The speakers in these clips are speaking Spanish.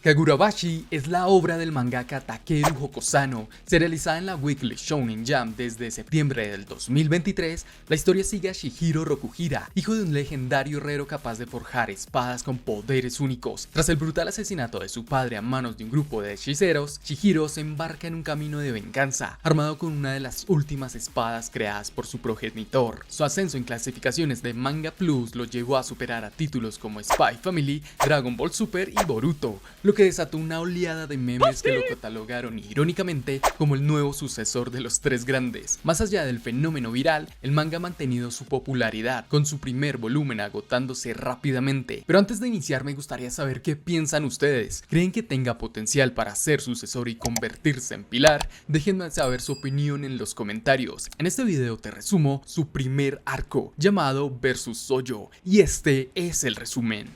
Kagurabashi es la obra del mangaka Takeru Hokusano, serializada en la Weekly Shonen Jump desde septiembre del 2023. La historia sigue a Shihiro Rokuhira, hijo de un legendario herrero capaz de forjar espadas con poderes únicos. Tras el brutal asesinato de su padre a manos de un grupo de hechiceros, Shihiro se embarca en un camino de venganza, armado con una de las últimas espadas creadas por su progenitor. Su ascenso en clasificaciones de Manga Plus lo llevó a superar a títulos como Spy Family, Dragon Ball Super y Boruto, lo que desató una oleada de memes que lo catalogaron irónicamente como el nuevo sucesor de los tres grandes. Más allá del fenómeno viral, el manga ha mantenido su popularidad, con su primer volumen agotándose rápidamente. Pero antes de iniciar me gustaría saber qué piensan ustedes. ¿Creen que tenga potencial para ser sucesor y convertirse en pilar? Déjenme saber su opinión en los comentarios. En este video te resumo su primer arco, llamado Versus Sojo, y este es el resumen.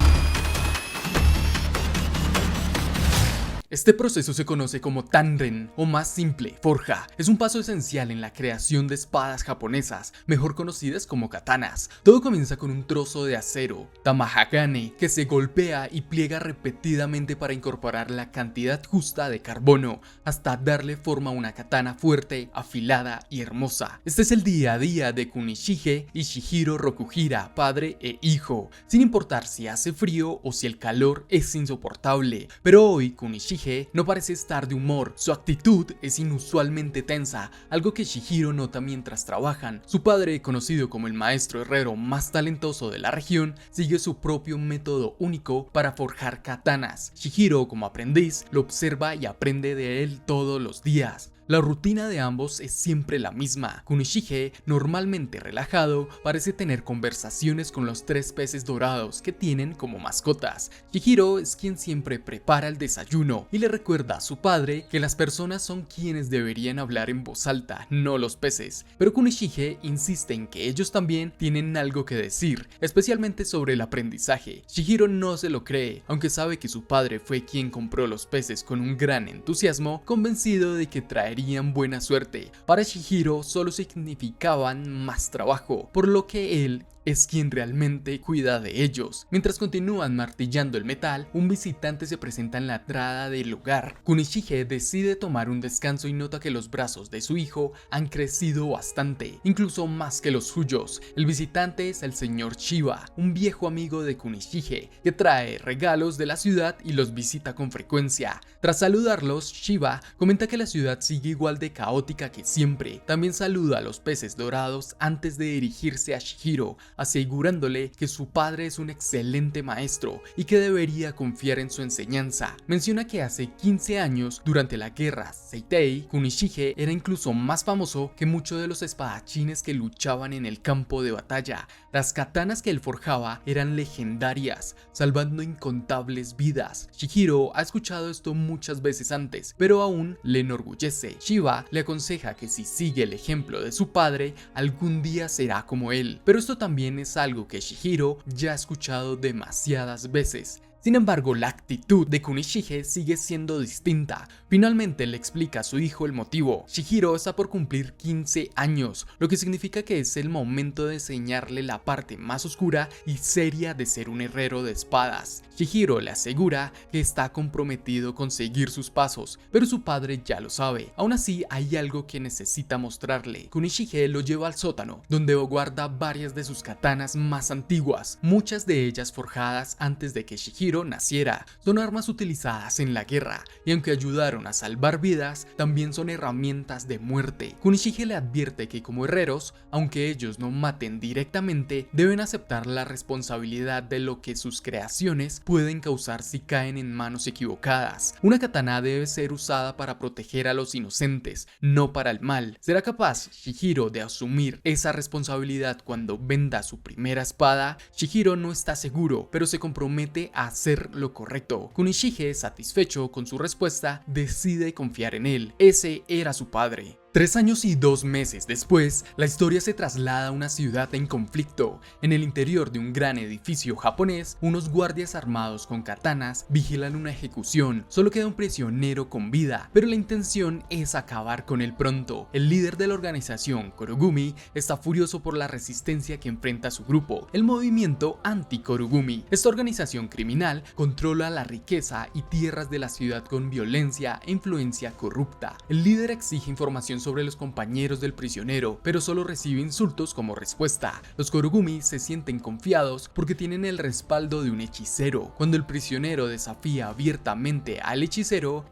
Este proceso se conoce como Tanren, o más simple, forja. Es un paso esencial en la creación de espadas japonesas, mejor conocidas como katanas. Todo comienza con un trozo de acero, tamahagane, que se golpea y pliega repetidamente para incorporar la cantidad justa de carbono, hasta darle forma a una katana fuerte, afilada y hermosa. Este es el día a día de Kunishige y Shihiro Rokuhira, padre e hijo, sin importar si hace frío o si el calor es insoportable. Pero hoy Kunishige no parece estar de humor, su actitud es inusualmente tensa, algo que Shihiro nota mientras trabajan. Su padre, conocido como el maestro herrero más talentoso de la región, sigue su propio método único para forjar katanas. Shihiro, como aprendiz, lo observa y aprende de él todos los días. La rutina de ambos es siempre la misma. Kunishige, normalmente relajado, parece tener conversaciones con los tres peces dorados que tienen como mascotas. Shihiro es quien siempre prepara el desayuno y le recuerda a su padre que las personas son quienes deberían hablar en voz alta, no los peces. Pero Kunishige insiste en que ellos también tienen algo que decir, especialmente sobre el aprendizaje. Shihiro no se lo cree, aunque sabe que su padre fue quien compró los peces con un gran entusiasmo, convencido de que traerían buena suerte. Para Shihiro solo significaban más trabajo, por lo que él es quien realmente cuida de ellos. Mientras continúan martillando el metal, un visitante se presenta en la entrada del lugar. Kunishige decide tomar un descanso y nota que los brazos de su hijo han crecido bastante, incluso más que los suyos. El visitante es el señor Shiba, un viejo amigo de Kunishige, que trae regalos de la ciudad y los visita con frecuencia. Tras saludarlos, Shiba comenta que la ciudad sigue igual de caótica que siempre. También saluda a los peces dorados antes de dirigirse a Shihiro, asegurándole que su padre es un excelente maestro y que debería confiar en su enseñanza. Menciona que hace 15 años, durante la guerra Seitei, Kunishige era incluso más famoso que muchos de los espadachines que luchaban en el campo de batalla. Las katanas que él forjaba eran legendarias, salvando incontables vidas. Shihiro ha escuchado esto muchas veces antes, pero aún le enorgullece. Shiba le aconseja que si sigue el ejemplo de su padre, algún día será como él. Pero esto también es algo que Shihiro ya ha escuchado demasiadas veces. Sin embargo, la actitud de Kunishige sigue siendo distinta. Finalmente le explica a su hijo el motivo. Shihiro está por cumplir 15 años, lo que significa que es el momento de enseñarle la parte más oscura y seria de ser un herrero de espadas. Shihiro le asegura que está comprometido con seguir sus pasos, pero su padre ya lo sabe. Aún así, hay algo que necesita mostrarle. Kunishige lo lleva al sótano, donde guarda varias de sus katanas más antiguas, muchas de ellas forjadas antes de que Shihiro naciera. Son armas utilizadas en la guerra, y aunque ayudaron a salvar vidas, también son herramientas de muerte. Kunishige le advierte que como herreros, aunque ellos no maten directamente, deben aceptar la responsabilidad de lo que sus creaciones pueden causar si caen en manos equivocadas. Una katana debe ser usada para proteger a los inocentes, no para el mal. ¿Será capaz Shihiro de asumir esa responsabilidad cuando venda su primera espada? Shihiro no está seguro, pero se compromete a hacer lo correcto. Kunishige, satisfecho con su respuesta, decide confiar en él. Ese era su padre. 3 años y 2 meses después, la historia se traslada a una ciudad en conflicto. En el interior de un gran edificio japonés, unos guardias armados con katanas vigilan una ejecución. Solo queda un prisionero con vida, pero la intención es acabar con él pronto. El líder de la organización, Korogumi, está furioso por la resistencia que enfrenta su grupo, el movimiento anti-Korogumi. Esta organización criminal controla la riqueza y tierras de la ciudad con violencia e influencia corrupta. El líder exige información sobre los compañeros del prisionero, pero solo recibe insultos como respuesta. Los Korogumi se sienten confiados porque tienen el respaldo de un hechicero. Cuando el prisionero desafía abiertamente al hechicero,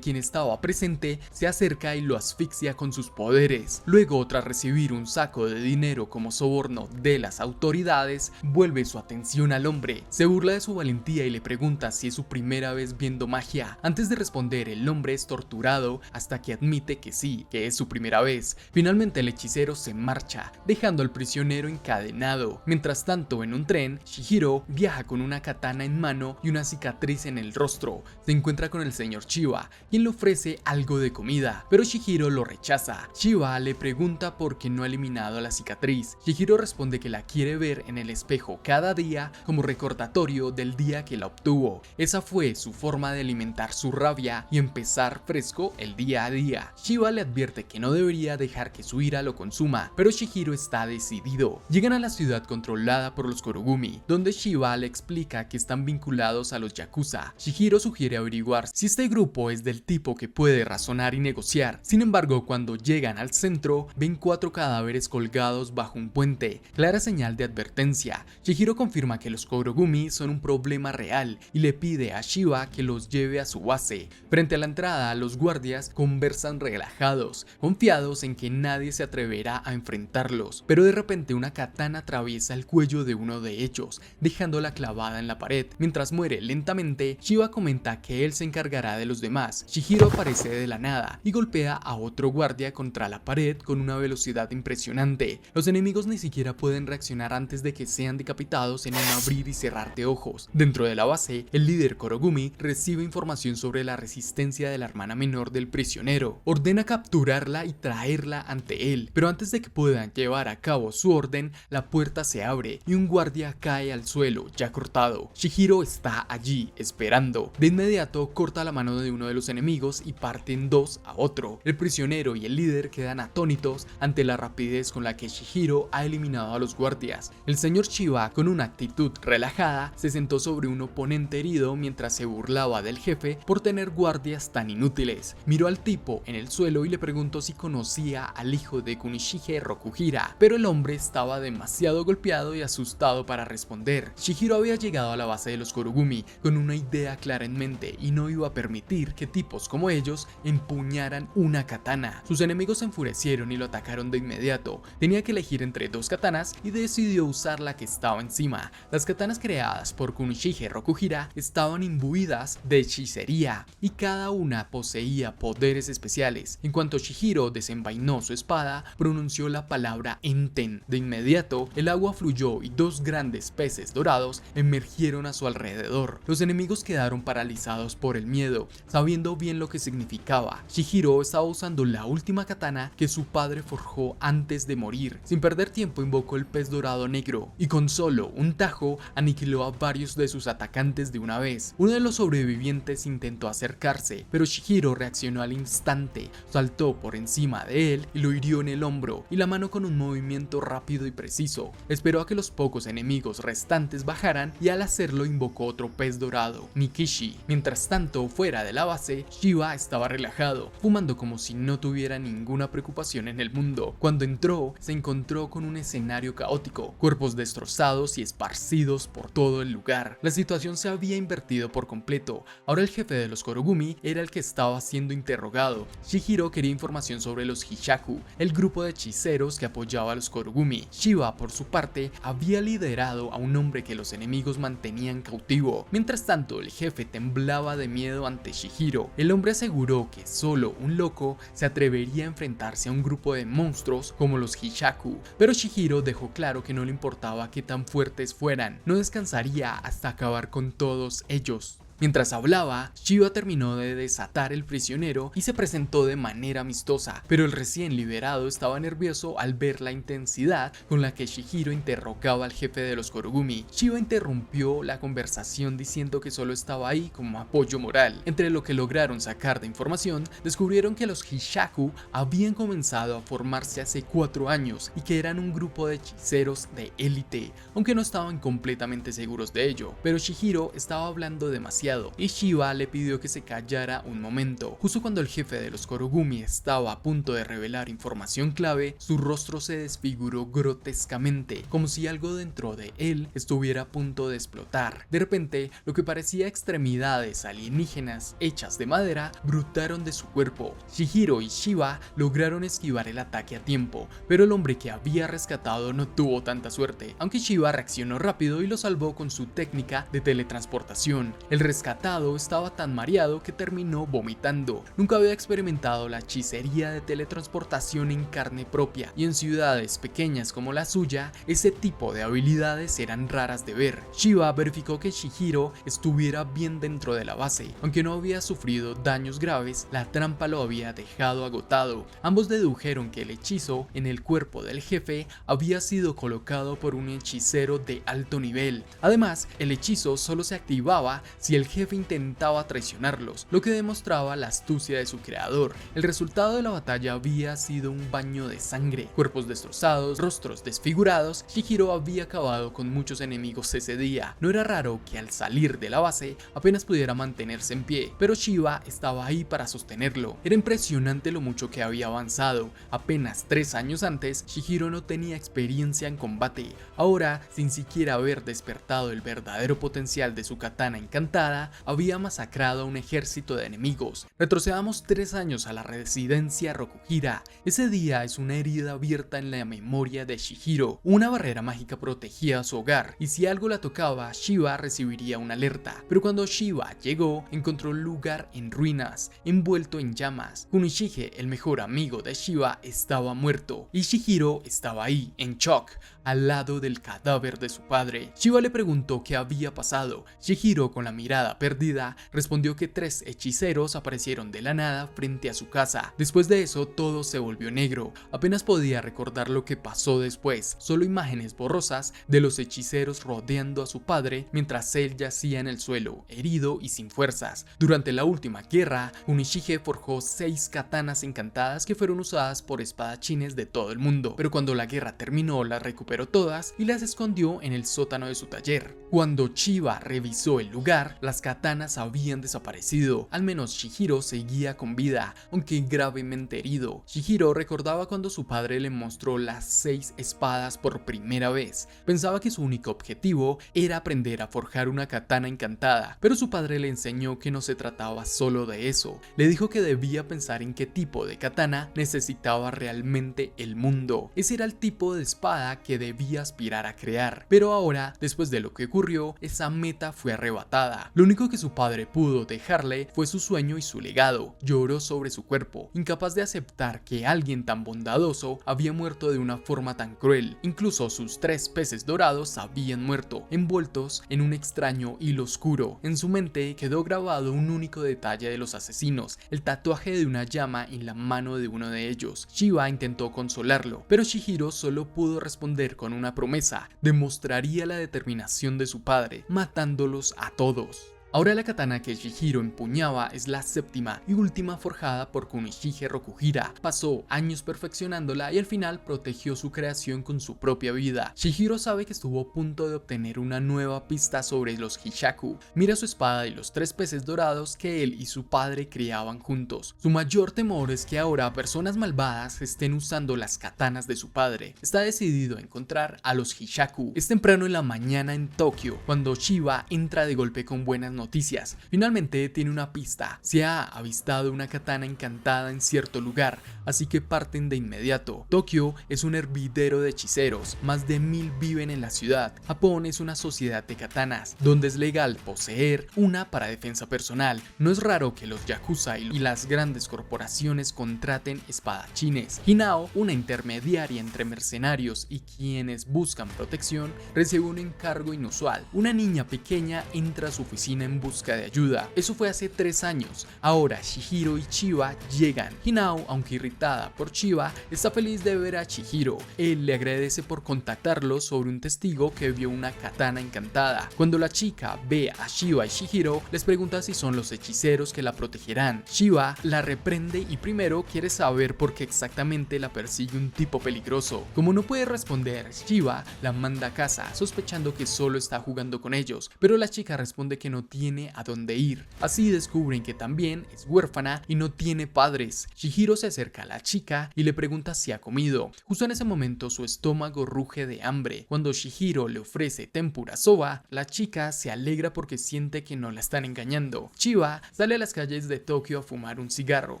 quien estaba presente, se acerca y lo asfixia con sus poderes. Luego, tras recibir un saco de dinero como soborno de las autoridades, vuelve su atención al hombre. Se burla de su valentía y le pregunta si es su primera vez viendo magia. Antes de responder, el hombre es torturado hasta que admite que sí, que es su primera vez. Finalmente el hechicero se marcha, dejando al prisionero encadenado. Mientras tanto, en un tren, Chihiro viaja con una katana en mano y una cicatriz en el rostro. Se encuentra con el señor Chiba, quien le ofrece algo de comida, pero Chihiro lo rechaza. Chiba le pregunta por qué no ha eliminado la cicatriz. Chihiro responde que la quiere ver en el espejo cada día como recordatorio del día que la obtuvo. Esa fue su forma de alimentar su rabia y empezar fresco el día a día. Chiba le advierte que no debería dejar que su ira lo consuma, pero Chihiro está decidido. Llegan a la ciudad controlada por los Korogumi, donde Chiba le explica que están vinculados a los Yakuza. Chihiro sugiere averiguar si este grupo es del tipo que puede razonar y negociar. Sin embargo, cuando llegan al centro, ven 4 cadáveres colgados bajo un puente, clara señal de advertencia. Chihiro confirma que los Korogumi son un problema real y le pide a Chiba que los lleve a su base. Frente a la entrada, los guardias conversan relajados, confiados en que nadie se atreverá a enfrentarlos, pero de repente una katana atraviesa el cuello de uno de ellos, dejándola clavada en la pared. Mientras muere lentamente, Chiba comenta que él se encargará de los demás. Chihiro aparece de la nada y golpea a otro guardia contra la pared con una velocidad impresionante. Los enemigos ni siquiera pueden reaccionar antes de que sean decapitados en un abrir y cerrar de ojos. Dentro de la base, el líder Korogumi recibe información sobre la resistencia de la hermana menor del prisionero. Ordena capturarla y traerla ante él, pero antes de que puedan llevar a cabo su orden, la puerta se abre y un guardia cae al suelo, ya cortado. Chihiro está allí, esperando. De inmediato corta la mano de uno de los enemigos y parte en dos a otro. El prisionero y el líder quedan atónitos ante la rapidez con la que Chihiro ha eliminado a los guardias. El señor Chiba, con una actitud relajada, se sentó sobre un oponente herido mientras se burlaba del jefe por tener guardias tan inútiles. Miró al tipo en el suelo y le preguntó si conocía al hijo de Kunishige Rokuhira, pero el hombre estaba demasiado golpeado y asustado para responder. Chihiro había llegado a la base de los Korogumi con una idea clara en mente y no iba a permitir que tipos como ellos empuñaran una katana. Sus enemigos se enfurecieron y lo atacaron de inmediato. Tenía que elegir entre 2 katanas y decidió usar la que estaba encima. Las katanas creadas por Kunishige Rokuhira estaban imbuidas de hechicería y cada una poseía poderes especiales. En cuanto Chihiro desenvainó su espada, pronunció la palabra Enten. De inmediato, el agua fluyó y 2 grandes peces dorados emergieron a su alrededor. Los enemigos quedaron paralizados por el miedo, sabiendo bien lo que significaba. Chihiro estaba usando la última katana que su padre forjó antes de morir. Sin perder tiempo, invocó el pez dorado negro y con solo un tajo aniquiló a varios de sus atacantes de una vez. Uno de los sobrevivientes intentó acercarse, pero Chihiro reaccionó al instante, saltó por encima de él y lo hirió en el hombro y la mano con un movimiento rápido y preciso. Esperó a que los pocos enemigos restantes bajaran y al hacerlo invocó otro pez dorado, Nikishi. Mientras tanto, fuera de la base, Chiba estaba relajado, fumando como si no tuviera ninguna preocupación en el mundo. Cuando entró, se encontró con un escenario caótico, cuerpos destrozados y esparcidos por todo el lugar. La situación se había invertido por completo. Ahora el jefe de los Korogumi era el que estaba siendo interrogado. Chihiro quería información sobre los Hishaku, el grupo de hechiceros que apoyaba a los Korogumi. Chiba, por su parte, había liderado a un hombre que los enemigos mantenían cautivo. Mientras tanto, el jefe temblaba de miedo ante Chihiro. El hombre aseguró que solo un loco se atrevería a enfrentarse a un grupo de monstruos como los Hishaku, pero Chihiro dejó claro que no le importaba qué tan fuertes fueran, no descansaría hasta acabar con todos ellos. Mientras hablaba, Shiba terminó de desatar el prisionero y se presentó de manera amistosa, pero el recién liberado estaba nervioso al ver la intensidad con la que Chihiro interrogaba al jefe de los Korogumi. Shiba interrumpió la conversación diciendo que solo estaba ahí como apoyo moral. Entre lo que lograron sacar de información, descubrieron que los Hishaku habían comenzado a formarse hace 4 años y que eran un grupo de hechiceros de élite, aunque no estaban completamente seguros de ello. Pero Chihiro estaba hablando demasiado y Shiba le pidió que se callara un momento. Justo cuando el jefe de los Korogumi estaba a punto de revelar información clave, su rostro se desfiguró grotescamente, como si algo dentro de él estuviera a punto de explotar. De repente, lo que parecía extremidades alienígenas hechas de madera brotaron de su cuerpo. Chihiro y Shiba lograron esquivar el ataque a tiempo, pero el hombre que había rescatado no tuvo tanta suerte, aunque Shiba reaccionó rápido y lo salvó con su técnica de teletransportación. El rescatado estaba tan mareado que terminó vomitando. Nunca había experimentado la hechicería de teletransportación en carne propia, y en ciudades pequeñas como la suya, ese tipo de habilidades eran raras de ver. Shiba verificó que Chihiro estuviera bien dentro de la base. Aunque no había sufrido daños graves, la trampa lo había dejado agotado. Ambos dedujeron que el hechizo en el cuerpo del jefe había sido colocado por un hechicero de alto nivel. Además, el hechizo solo se activaba si el jefe intentaba traicionarlos, lo que demostraba la astucia de su creador. El resultado de la batalla había sido un baño de sangre, cuerpos destrozados, rostros desfigurados. Chihiro había acabado con muchos enemigos ese día. No era raro que al salir de la base apenas pudiera mantenerse en pie, pero Shiba estaba ahí para sostenerlo. Era impresionante lo mucho que había avanzado. Apenas 3 años antes, Chihiro no tenía experiencia en combate. Ahora, sin siquiera haber despertado el verdadero potencial de su katana encantada, había masacrado a un ejército de enemigos. Retrocedamos 3 años a la residencia Rokuhira. Ese día es una herida abierta en la memoria de Chihiro. Una barrera mágica protegía su hogar, y si algo la tocaba, Shiba recibiría una alerta. Pero cuando Shiba llegó, encontró el lugar en ruinas, envuelto en llamas. Kunishige, el mejor amigo de Shiba, estaba muerto, y Chihiro estaba ahí, en shock, al lado del cadáver de su padre. Shiba le preguntó qué había pasado. Chihiro, con la mirada perdida, respondió que 3 hechiceros aparecieron de la nada frente a su casa. Después de eso, todo se volvió negro. Apenas podía recordar lo que pasó después, solo imágenes borrosas de los hechiceros rodeando a su padre mientras él yacía en el suelo, herido y sin fuerzas. Durante la última guerra, Kunishige forjó 6 katanas encantadas que fueron usadas por espadachines de todo el mundo, pero cuando la guerra terminó las recuperó todas y las escondió en el sótano de su taller. Cuando Shiba revisó el lugar, las katanas habían desaparecido. Al menos Chihiro seguía con vida, aunque gravemente herido. Chihiro recordaba cuando su padre le mostró las 6 espadas por primera vez. Pensaba que su único objetivo era aprender a forjar una katana encantada, pero su padre le enseñó que no se trataba solo de eso. Le dijo que debía pensar en qué tipo de katana necesitaba realmente el mundo. Ese era el tipo de espada que debía aspirar a crear. Pero ahora, después de lo que ocurrió, esa meta fue arrebatada. Lo único que su padre pudo dejarle fue su sueño y su legado. Lloró sobre su cuerpo, incapaz de aceptar que alguien tan bondadoso había muerto de una forma tan cruel. Incluso sus 3 peces dorados habían muerto, envueltos en un extraño hilo oscuro. En su mente quedó grabado un único detalle de los asesinos: el tatuaje de una llama en la mano de uno de ellos. Shiba intentó consolarlo, pero Chihiro solo pudo responder con una promesa: demostraría la determinación de su padre, matándolos a todos. Ahora la katana que Chihiro empuñaba es la 7ª y última forjada por Kunishige Rokuhira. Pasó años perfeccionándola y al final protegió su creación con su propia vida. Chihiro sabe que estuvo a punto de obtener una nueva pista sobre los Hishaku. Mira su espada y los 3 peces dorados que él y su padre criaban juntos. Su mayor temor es que ahora personas malvadas estén usando las katanas de su padre. Está decidido a encontrar a los Hishaku. Es temprano en la mañana en Tokio, cuando Shiba entra de golpe con buenas noticias. Finalmente tiene una pista. Se ha avistado una katana encantada en cierto lugar, así que parten de inmediato. Tokio es un hervidero de hechiceros. Más de 1000 viven en la ciudad. Japón es una sociedad de katanas, donde es legal poseer una para defensa personal. No es raro que los yakuza y las grandes corporaciones contraten espadachines. Hinao, una intermediaria entre mercenarios y quienes buscan protección, recibe un encargo inusual. Una niña pequeña entra a su oficina en busca de ayuda. Eso fue hace 3 años. Ahora Chihiro y Chiba llegan. Hinao, aunque irritada por Chiba, está feliz de ver a Chihiro. Él le agradece por contactarlo sobre un testigo que vio una katana encantada. Cuando la chica ve a Chiba y Chihiro, les pregunta si son los hechiceros que la protegerán. Chiba la reprende y primero quiere saber por qué exactamente la persigue un tipo peligroso. Como no puede responder, Chiba la manda a casa, sospechando que solo está jugando con ellos, pero la chica responde que no tiene a dónde ir. Así descubren que también es huérfana y no tiene padres. Chihiro se acerca a la chica y le pregunta si ha comido. Justo en ese momento su estómago ruge de hambre. Cuando Chihiro le ofrece tempura soba, la chica se alegra porque siente que no la están engañando. Chiba sale a las calles de Tokio a fumar un cigarro.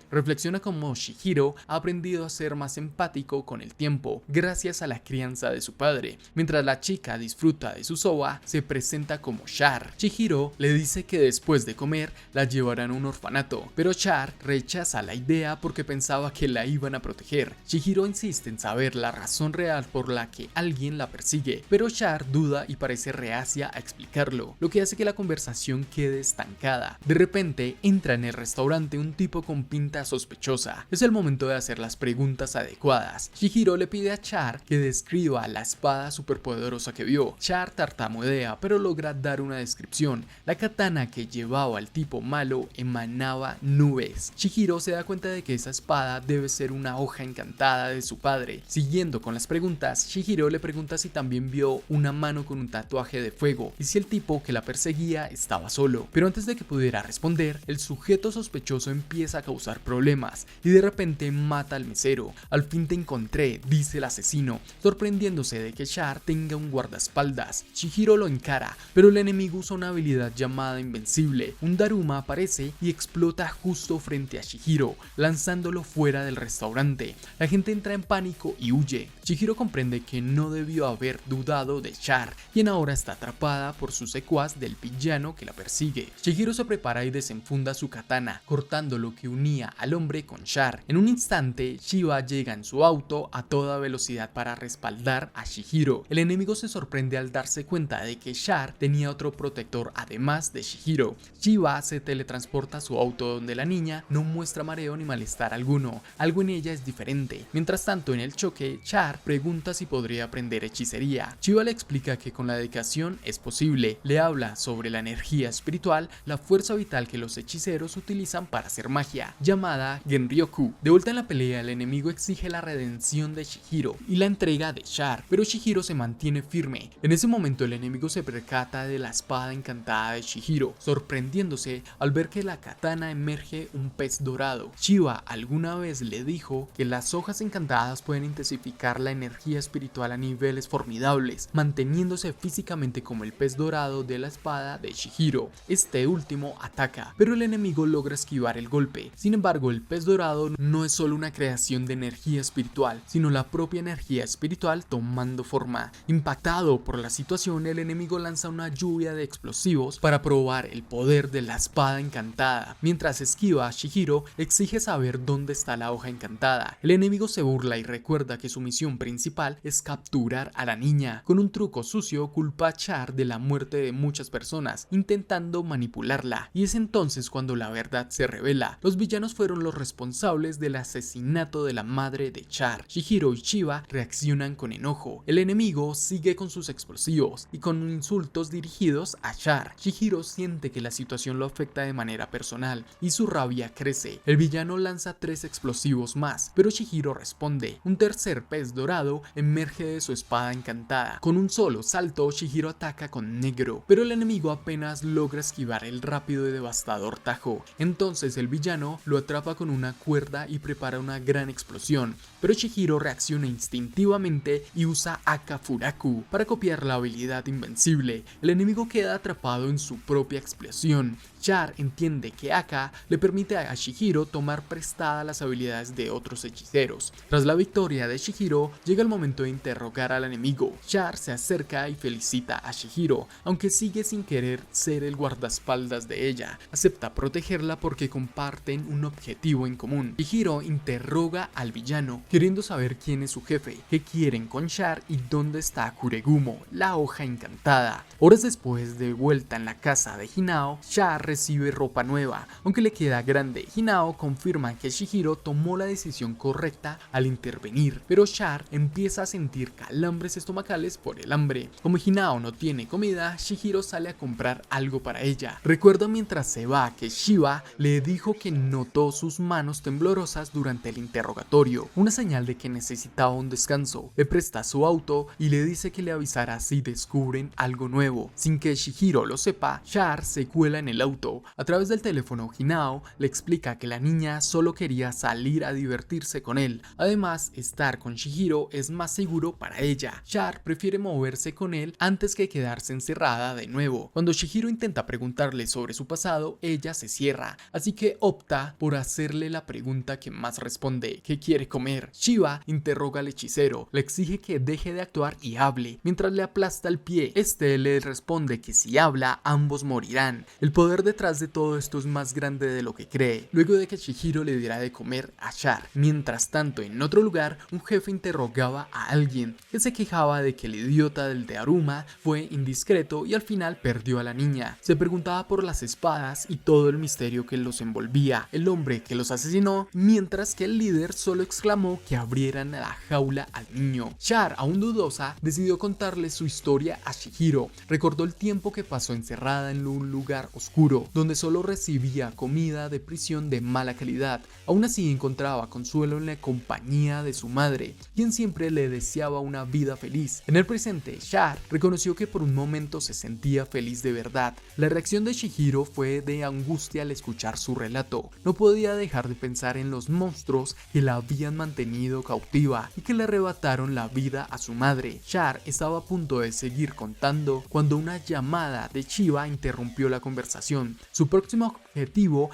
Reflexiona cómo Chihiro ha aprendido a ser más empático con el tiempo, gracias a la crianza de su padre. Mientras la chica disfruta de su soba, se presenta como Char. Chihiro le dice que después de comer la llevarán a un orfanato, pero Char rechaza la idea porque pensaba que la iban a proteger. Chihiro insiste en saber la razón real por la que alguien la persigue, pero Char duda y parece reacia a explicarlo, lo que hace que la conversación quede estancada. De repente entra en el restaurante un tipo con pinta sospechosa. Es el momento de hacer las preguntas adecuadas. Chihiro le pide a Char que describa la espada superpoderosa que vio. Char tartamudea, pero logra dar una descripción. La katana que llevaba el tipo malo emanaba nubes. Chihiro se da cuenta de que esa espada debe ser una hoja encantada de su padre. Siguiendo con las preguntas, Chihiro le pregunta si también vio una mano con un tatuaje de fuego y si el tipo que la perseguía estaba solo. Pero antes de que pudiera responder, el sujeto sospechoso empieza a causar problemas y de repente mata al mesero. Al fin te encontré, dice el asesino, sorprendiéndose de que Char tenga un guardaespaldas. Chihiro lo encara, pero el enemigo usa una habilidad llamada Invencible. Un Daruma aparece y explota justo frente a Chihiro, lanzándolo fuera del restaurante. La gente entra en pánico y huye. Chihiro comprende que no debió haber dudado de Char, quien ahora está atrapada por su secuaz del villano que la persigue. Chihiro se prepara y desenfunda su katana, cortando lo que unía al hombre con Char. En un instante, Chiba llega en su auto a toda velocidad para respaldar a Chihiro. El enemigo se sorprende al darse cuenta de que Char tenía otro protector además de Chihiro. Chiba se teletransporta a su auto donde la niña no muestra mareo ni malestar alguno. Algo en ella es diferente. Mientras tanto, en el choque, Char pregunta si podría aprender hechicería. Chiba le explica que con la dedicación es posible. Le habla sobre la energía espiritual, la fuerza vital que los hechiceros utilizan para hacer magia, llamada Genryoku. De vuelta en la pelea, el enemigo exige la redención de Chihiro y la entrega de Char, pero Chihiro se mantiene firme. En ese momento el enemigo se percata de la espada encantada de Chihiro, sorprendiéndose al ver que de la katana emerge un pez dorado. Chiba alguna vez le dijo que las hojas encantadas pueden intensificar la energía espiritual a niveles formidables, manteniéndose físicamente como el pez dorado de la espada de Chihiro. Este último ataca, pero el enemigo logra esquivar el golpe. Sin embargo, el pez dorado no es solo una creación de energía espiritual, sino la propia energía espiritual tomando forma. Impactado por la situación, el enemigo lanza una lluvia de explosivos para probar el poder de la espada encantada. Mientras esquiva, Chihiro exige saber dónde está la hoja encantada. El enemigo se burla y recuerda que su misión principal es capturar a la niña. Con un truco sucio, culpa a Char de la muerte de muchas personas, intentando manipularla. Y es entonces cuando la verdad se revela. Los villanos fueron los responsables del asesinato de la madre de Char. Chihiro y Chiba reaccionan con enojo. El enemigo sigue con sus explosivos y con insultos dirigidos a Char. Chihiro siente que la situación lo afecta de manera personal y su rabia crece. El villano lanza 3 explosivos más, pero Chihiro responde. Un tercer pez dorado emerge de su espada encantada. Con un solo salto, Chihiro ataca con negro, pero el enemigo apenas logra esquivar el rápido y devastador tajo. Entonces el villano lo atrapa con una cuerda y prepara una gran explosión, pero Chihiro reacciona instintivamente y usa Aka Furaku para copiar la habilidad Invencible. El enemigo queda atrapado en su propia explosión. Char entiende que Aka le permite a Chihiro tomar prestadas las habilidades de otros hechiceros. Tras la victoria de Chihiro, llega el momento de interrogar al enemigo. Char se acerca y felicita a Chihiro, aunque sigue sin querer ser el guardaespaldas de ella. Acepta protegerla porque comparten un objetivo en común. Chihiro interroga al villano, queriendo saber quién es su jefe, qué quieren con Char y dónde está Kuregumo, la hoja encantada. Horas después, de vuelta en la casa casa de Hinao, Char recibe ropa nueva, aunque le queda grande. Hinao confirma que Chihiro tomó la decisión correcta al intervenir, pero Char empieza a sentir calambres estomacales por el hambre. Como Hinao no tiene comida, Chihiro sale a comprar algo para ella. Recuerda mientras se va que Shiba le dijo que notó sus manos temblorosas durante el interrogatorio, una señal de que necesitaba un descanso. Le presta su auto y le dice que le avisará si descubren algo nuevo. Sin que Chihiro lo sepa, Char se cuela en el auto. A través del teléfono, Hinao le explica que la niña solo quería salir a divertirse con él. Además, estar con Chihiro es más seguro para ella. Char prefiere moverse con él antes que quedarse encerrada de nuevo. Cuando Chihiro intenta preguntarle sobre su pasado, ella se cierra, así que opta por hacerle la pregunta que más responde: ¿qué quiere comer? Shiba interroga al hechicero, le exige que deje de actuar y hable, mientras le aplasta el pie. Este le responde que si habla, ambos morirán. El poder detrás de todo esto es más grande de lo que cree, luego de que Chihiro le diera de comer a Char. Mientras tanto, en otro lugar, un jefe interrogaba a alguien que se quejaba de que el idiota del Daruma fue indiscreto y al final perdió a la niña. Se preguntaba por las espadas y todo el misterio que los envolvía, el hombre que los asesinó, mientras que el líder solo exclamó que abrieran la jaula al niño. Char, aún dudosa, decidió contarle su historia a Chihiro. Recordó el tiempo que pasó encerrada en un lugar oscuro, donde solo recibía comida de prisión de mala calidad. Aún así encontraba consuelo en la compañía de su madre, quien siempre le deseaba una vida feliz. En el presente, Char reconoció que por un momento se sentía feliz de verdad. La reacción de Chihiro fue de angustia al escuchar su relato. No podía dejar de pensar en los monstruos que la habían mantenido cautiva y que le arrebataron la vida a su madre. Char estaba a punto de seguir contando cuando una llamada de Shiba interrumpió la conversación. Su próximo objetivo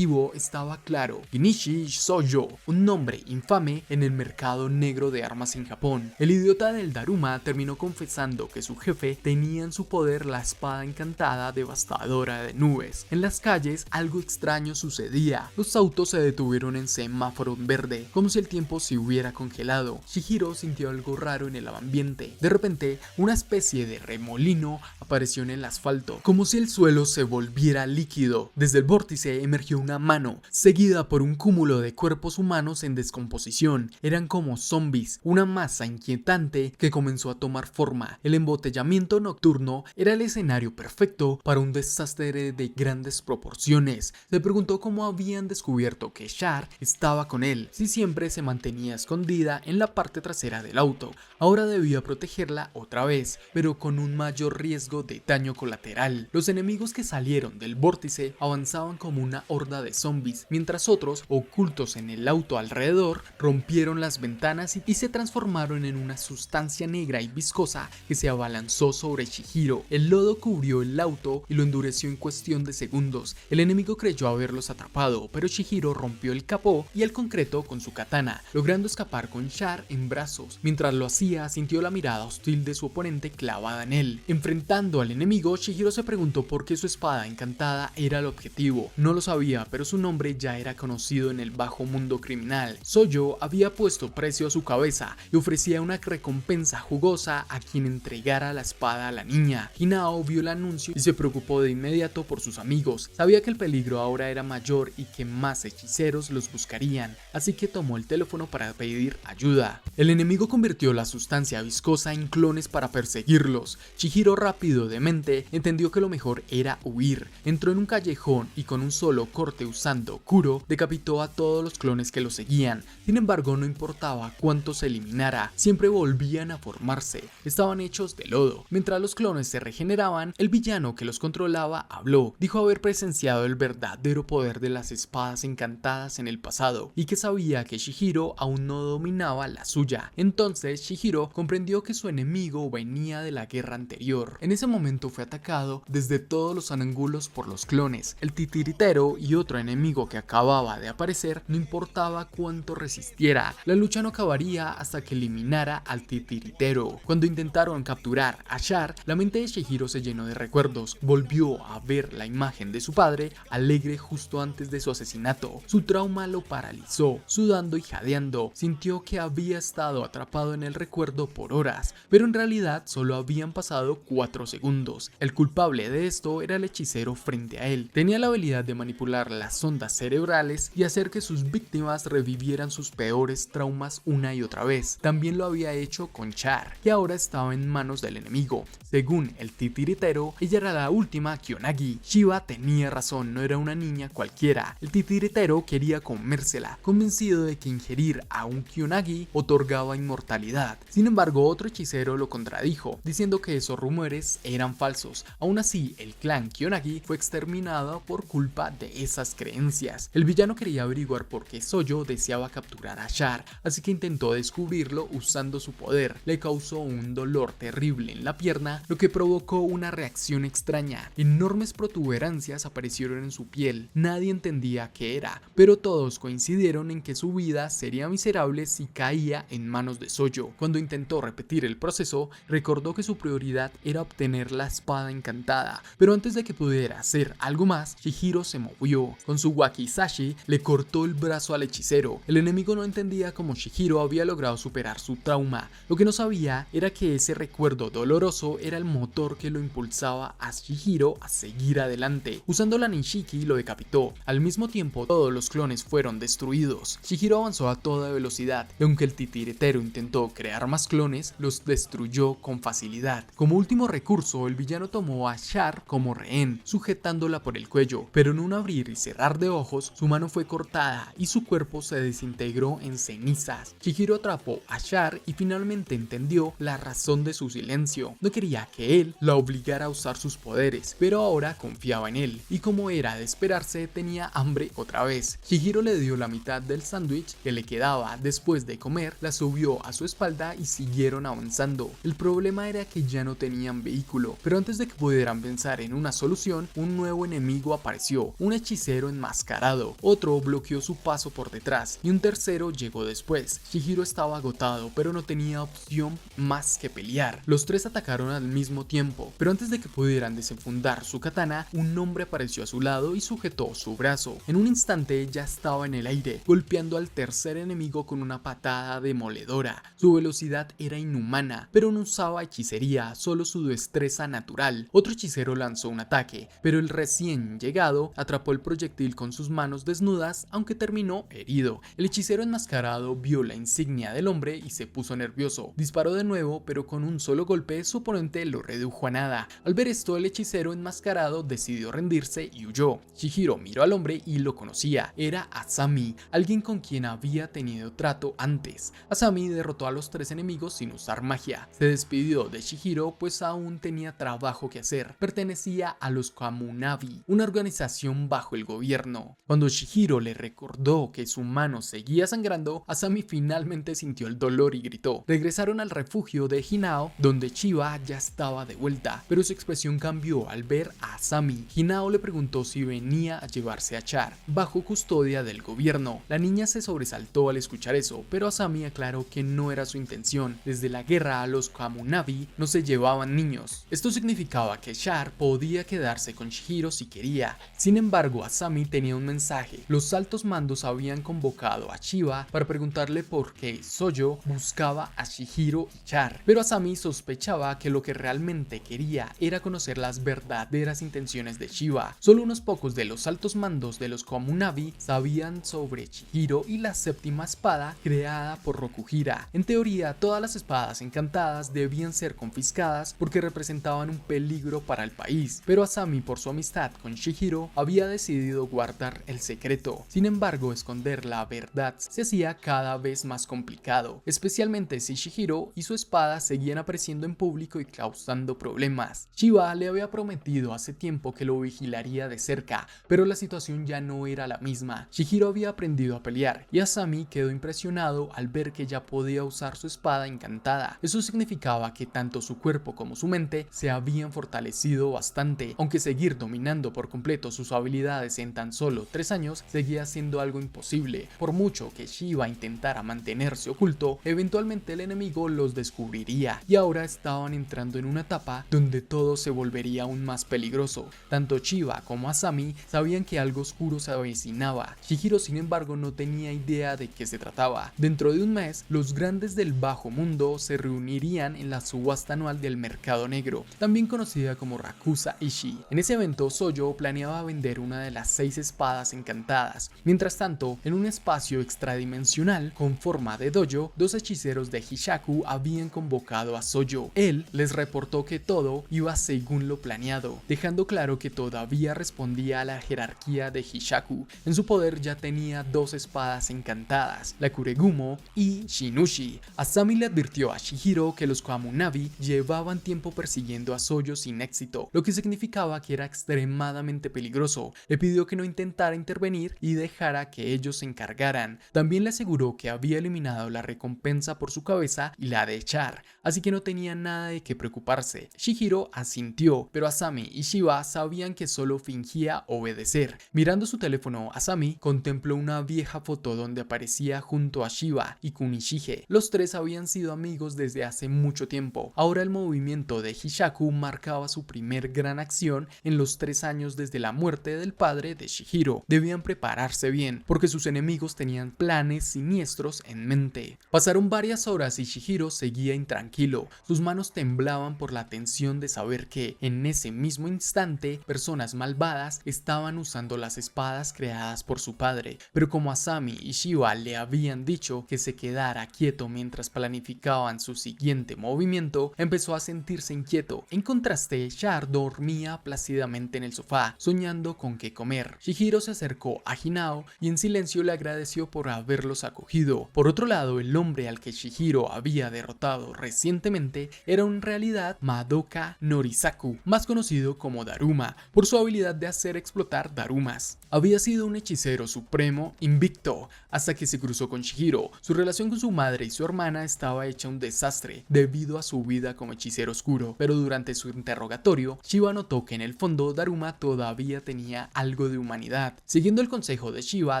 estaba claro: Kinishi Sojo, un nombre infame en el mercado negro de armas en Japón. El idiota del Daruma terminó confesando que su jefe tenía en su poder la espada encantada devastadora de nubes. En las calles algo extraño sucedía. Los autos se detuvieron en semáforo verde, como si el tiempo se hubiera congelado. Chihiro sintió algo raro en el ambiente. De repente, una especie de remolino apareció en el asfalto, como si el suelo se volviera líquido. Desde el vórtice emergió una mano, seguida por un cúmulo de cuerpos humanos en descomposición. Eran como zombies, una masa inquietante que comenzó a tomar forma. El embotellamiento nocturno era el escenario perfecto para un desastre de grandes proporciones. Se preguntó cómo habían descubierto que Char estaba con él, si siempre se mantenía escondida en la parte trasera del auto. Ahora debía protegerla otra vez, pero con un mayor riesgo de daño colateral. Los enemigos que salieron del vórtice avanzaban como una horda de zombies, mientras otros, ocultos en el auto alrededor, rompieron las ventanas y se transformaron en una sustancia negra y viscosa que se abalanzó sobre Chihiro. El lodo cubrió el auto y lo endureció en cuestión de segundos. El enemigo creyó haberlos atrapado, pero Chihiro rompió el capó y el concreto con su katana, logrando escapar con Char en brazos. Mientras lo hacía, sintió la mirada hostil de su oponente clavada en él. Enfrentando al enemigo, Chihiro se preguntó por qué su espada encantada era el objetivo. No lo sabía, pero su nombre ya era conocido en el bajo mundo criminal. Sojo había puesto precio a su cabeza y ofrecía una recompensa jugosa a quien entregara la espada a la niña. Hinao vio el anuncio y se preocupó de inmediato por sus amigos. Sabía que el peligro ahora era mayor y que más hechiceros los buscarían, así que tomó el teléfono para pedir ayuda. El enemigo convirtió la sustancia viscosa en clones para perseguirlos. Chihiro, rápido de mente, entendió que lo mejor era huir. Entró en un callejón y con un solo corte usando Kuro, decapitó a todos los clones que lo seguían. Sin embargo, no importaba cuántos se eliminara, siempre volvían a formarse. Estaban hechos de lodo. Mientras los clones se regeneraban, el villano que los controlaba habló. Dijo haber presenciado el verdadero poder de las espadas encantadas en el pasado y que sabía que Chihiro aún no dominaba la suya. Entonces Chihiro comprendió que su enemigo venía de la guerra anterior. En ese momento fue atacado desde todos los ángulos por los clones. El titiritero y otro enemigo que acababa de aparecer, no importaba cuánto resistiera, la lucha no acabaría hasta que eliminara al titiritero. Cuando intentaron capturar a Char, la mente de Chihiro se llenó de recuerdos, volvió a ver la imagen de su padre, alegre justo antes de su asesinato. Su trauma lo paralizó, sudando y jadeando, sintió que había estado atrapado en el recuerdo por horas, pero en realidad solo habían pasado 4 segundos. El culpable de esto era el hechicero frente a él. Tenía la habilidad de manipular las ondas cerebrales y hacer que sus víctimas revivieran sus peores traumas una y otra vez. También lo había hecho con Char, que ahora estaba en manos del enemigo. Según el titiritero, ella era la última Kyonagi. Shiba tenía razón, no era una niña cualquiera. El titiritero quería comérsela, convencido de que ingerir a un Kyonagi otorgaba inmortalidad. Sin embargo, otro hechicero lo contradijo, diciendo que esos rumores eran falsos. Aún así, el clan Kyonagi fue exterminado por culpa de esas creencias. El villano quería averiguar por qué Soyo deseaba capturar a Char, así que intentó descubrirlo usando su poder. Le causó un dolor terrible en la pierna, lo que provocó una reacción extraña. Enormes protuberancias aparecieron en su piel. Nadie entendía qué era, pero todos coincidieron en que su vida sería miserable si caía en manos de Soyo. Cuando intentó repetir el proceso, recordó que su prioridad era obtener la espada encantada, pero antes de que pudiera hacer algo más, Chihiro se movió. Con su wakizashi le cortó el brazo al hechicero. El enemigo no entendía cómo Chihiro había logrado superar su trauma. Lo que no sabía era que ese recuerdo doloroso era el motor que lo impulsaba a Chihiro a seguir adelante. Usando la Ninshiki lo decapitó. Al mismo tiempo, todos los clones fueron destruidos. Chihiro avanzó a toda velocidad, y aunque el titiritero intentó crear más clones, los destruyó con facilidad. Como último recurso, el villano tomó a Char como rehén, sujetándola por el cuello, pero en un abrir y cerrar de ojos, su mano fue cortada y su cuerpo se desintegró en cenizas. Chihiro atrapó a Char y finalmente entendió la razón de su silencio. No quería que él la obligara a usar sus poderes, pero ahora confiaba en él, y como era de esperarse, tenía hambre otra vez. Chihiro le dio la mitad del sándwich que le quedaba después de comer, la subió a su espalda y siguieron avanzando. El problema era que ya no tenían vehículo, pero antes de que pudieran pensar en una solución, un nuevo enemigo apareció, un hechicero enmascarado. Otro bloqueó su paso por detrás y un tercero llegó después. Chihiro estaba agotado, pero no tenía opción más que pelear. Los tres atacaron al mismo tiempo, pero antes de que pudieran desenfundar su katana, un hombre apareció a su lado y sujetó su brazo. En un instante ya estaba en el aire, golpeando al tercer enemigo con una patada demoledora. Su velocidad era inhumana, pero no usaba hechicería, solo su destreza natural. Otro hechicero lanzó un ataque, pero el recién llegado atrapó el proyectil con sus manos desnudas, aunque terminó herido. El hechicero enmascarado vio la insignia del hombre y se puso nervioso. Disparó de nuevo, pero con un solo golpe su oponente lo redujo a nada. Al ver esto, el hechicero enmascarado decidió rendirse y huyó. Chihiro miró al hombre y lo conocía. Era Asami, alguien con quien había tenido trato antes. Asami derrotó a los tres enemigos sin usar magia. Se despidió de Chihiro pues aún tenía trabajo que hacer. Pertenecía a los Kamunabi, una organización bajo el gobierno. Cuando Chihiro le recordó que su mano seguía sangrando, Asami finalmente sintió el dolor y gritó. Regresaron al refugio de Hinao, donde Chiba ya estaba de vuelta, pero su expresión cambió al ver a Asami. Hinao le preguntó si venía a llevarse a Char, bajo custodia del gobierno. La niña se sobresaltó al escuchar eso, pero Asami aclaró que no era su intención. Desde la guerra, los Kamunabi no se llevaban niños. Esto significaba que Char podía quedarse con Chihiro si quería. Sin embargo, Asami tenía un mensaje. Los altos mandos habían convocado a Chiba para preguntarle por qué Soyo buscaba a Chihiro y Char, pero Asami sospechaba que lo que realmente quería era conocer las verdaderas intenciones de Chiba. Solo unos pocos de los altos mandos de los Kamunabi sabían sobre Chihiro y la séptima espada creada por Rokuhira. En teoría, todas las espadas encantadas debían ser confiscadas porque representaban un peligro para el país, pero Asami, por su amistad con Chihiro, había decidido guardar el secreto. Sin embargo, esconder la verdad se hacía cada vez más complicado, especialmente si Chihiro y su espada seguían apareciendo en público y causando problemas. Shiba le había prometido hace tiempo que lo vigilaría de cerca, pero la situación ya no era la misma. Chihiro había aprendido a pelear y Asami quedó impresionado al ver que ya podía usar su espada encantada. Eso significaba que tanto su cuerpo como su mente se habían fortalecido bastante, aunque seguir dominando por completo sus habilidades en tan solo 3 años seguía siendo algo imposible. Por mucho que Shiba intentara mantenerse oculto, eventualmente el enemigo los descubriría y ahora estaban entrando en una etapa donde todo se volvería aún más peligroso. Tanto Shiba como Asami sabían que algo oscuro se avecinaba. Chihiro, sin embargo, no tenía idea de qué se trataba. Dentro de un mes, los grandes del bajo mundo se reunirían en la subasta anual del mercado negro, también conocida como Rakusa Ishi. En ese evento, Sojo planeaba vender una de las 6 espadas encantadas. Mientras tanto, en un espacio extradimensional con forma de dojo, 2 hechiceros de Hishaku habían convocado a Sojo. Él les reportó que todo iba según lo planeado, dejando claro que todavía respondía a la jerarquía de Hishaku. En su poder ya tenía 2 espadas encantadas, la Kuregumo y Shinushi. Asami le advirtió a Chihiro que los Kamunabi llevaban tiempo persiguiendo a Sojo sin éxito, lo que significaba que era extremadamente peligroso. Le pidió que no intentara intervenir y dejara que ellos se encargaran. También le aseguró que había eliminado la recompensa por su cabeza y la de Char, así que no tenía nada de qué preocuparse. Chihiro asintió, pero Asami y Shiba sabían que solo fingía obedecer. Mirando su teléfono, Asami contempló una vieja foto donde aparecía junto a Shiba y Kunishige. Los tres habían sido amigos desde hace mucho tiempo. Ahora el movimiento de Hishaku marcaba su primer gran acción en los 3 años desde la muerte del padre de Chihiro. Debían prepararse bien, porque sus enemigos tenían planes siniestros en mente. Pasaron varias horas y Chihiro seguía intranquilo. Sus manos temblaban por la tensión de saber que, en ese mismo instante, personas malvadas estaban usando las espadas creadas por su padre. Pero como Asami y Shiba le habían dicho que se quedara quieto mientras planificaban su siguiente movimiento, empezó a sentirse inquieto. En contraste, Char dormía plácidamente en el sofá, soñando con qué comer. Chihiro se acercó a Hinao y en silencio le agradeció por haberlos acogido. Por otro lado, el hombre al que Chihiro había derrotado recientemente era en realidad Madoka Norisaku, más conocido como Daruma, por su habilidad de hacer explotar darumas. Había sido un hechicero supremo invicto hasta que se cruzó con Chihiro. Su relación con su madre y su hermana estaba hecha un desastre debido a su vida como hechicero oscuro, pero durante su interrogatorio, Shiba notó que en el fondo Daruma todavía tenía algo de humanidad. Siguiendo el consejo de Shiba,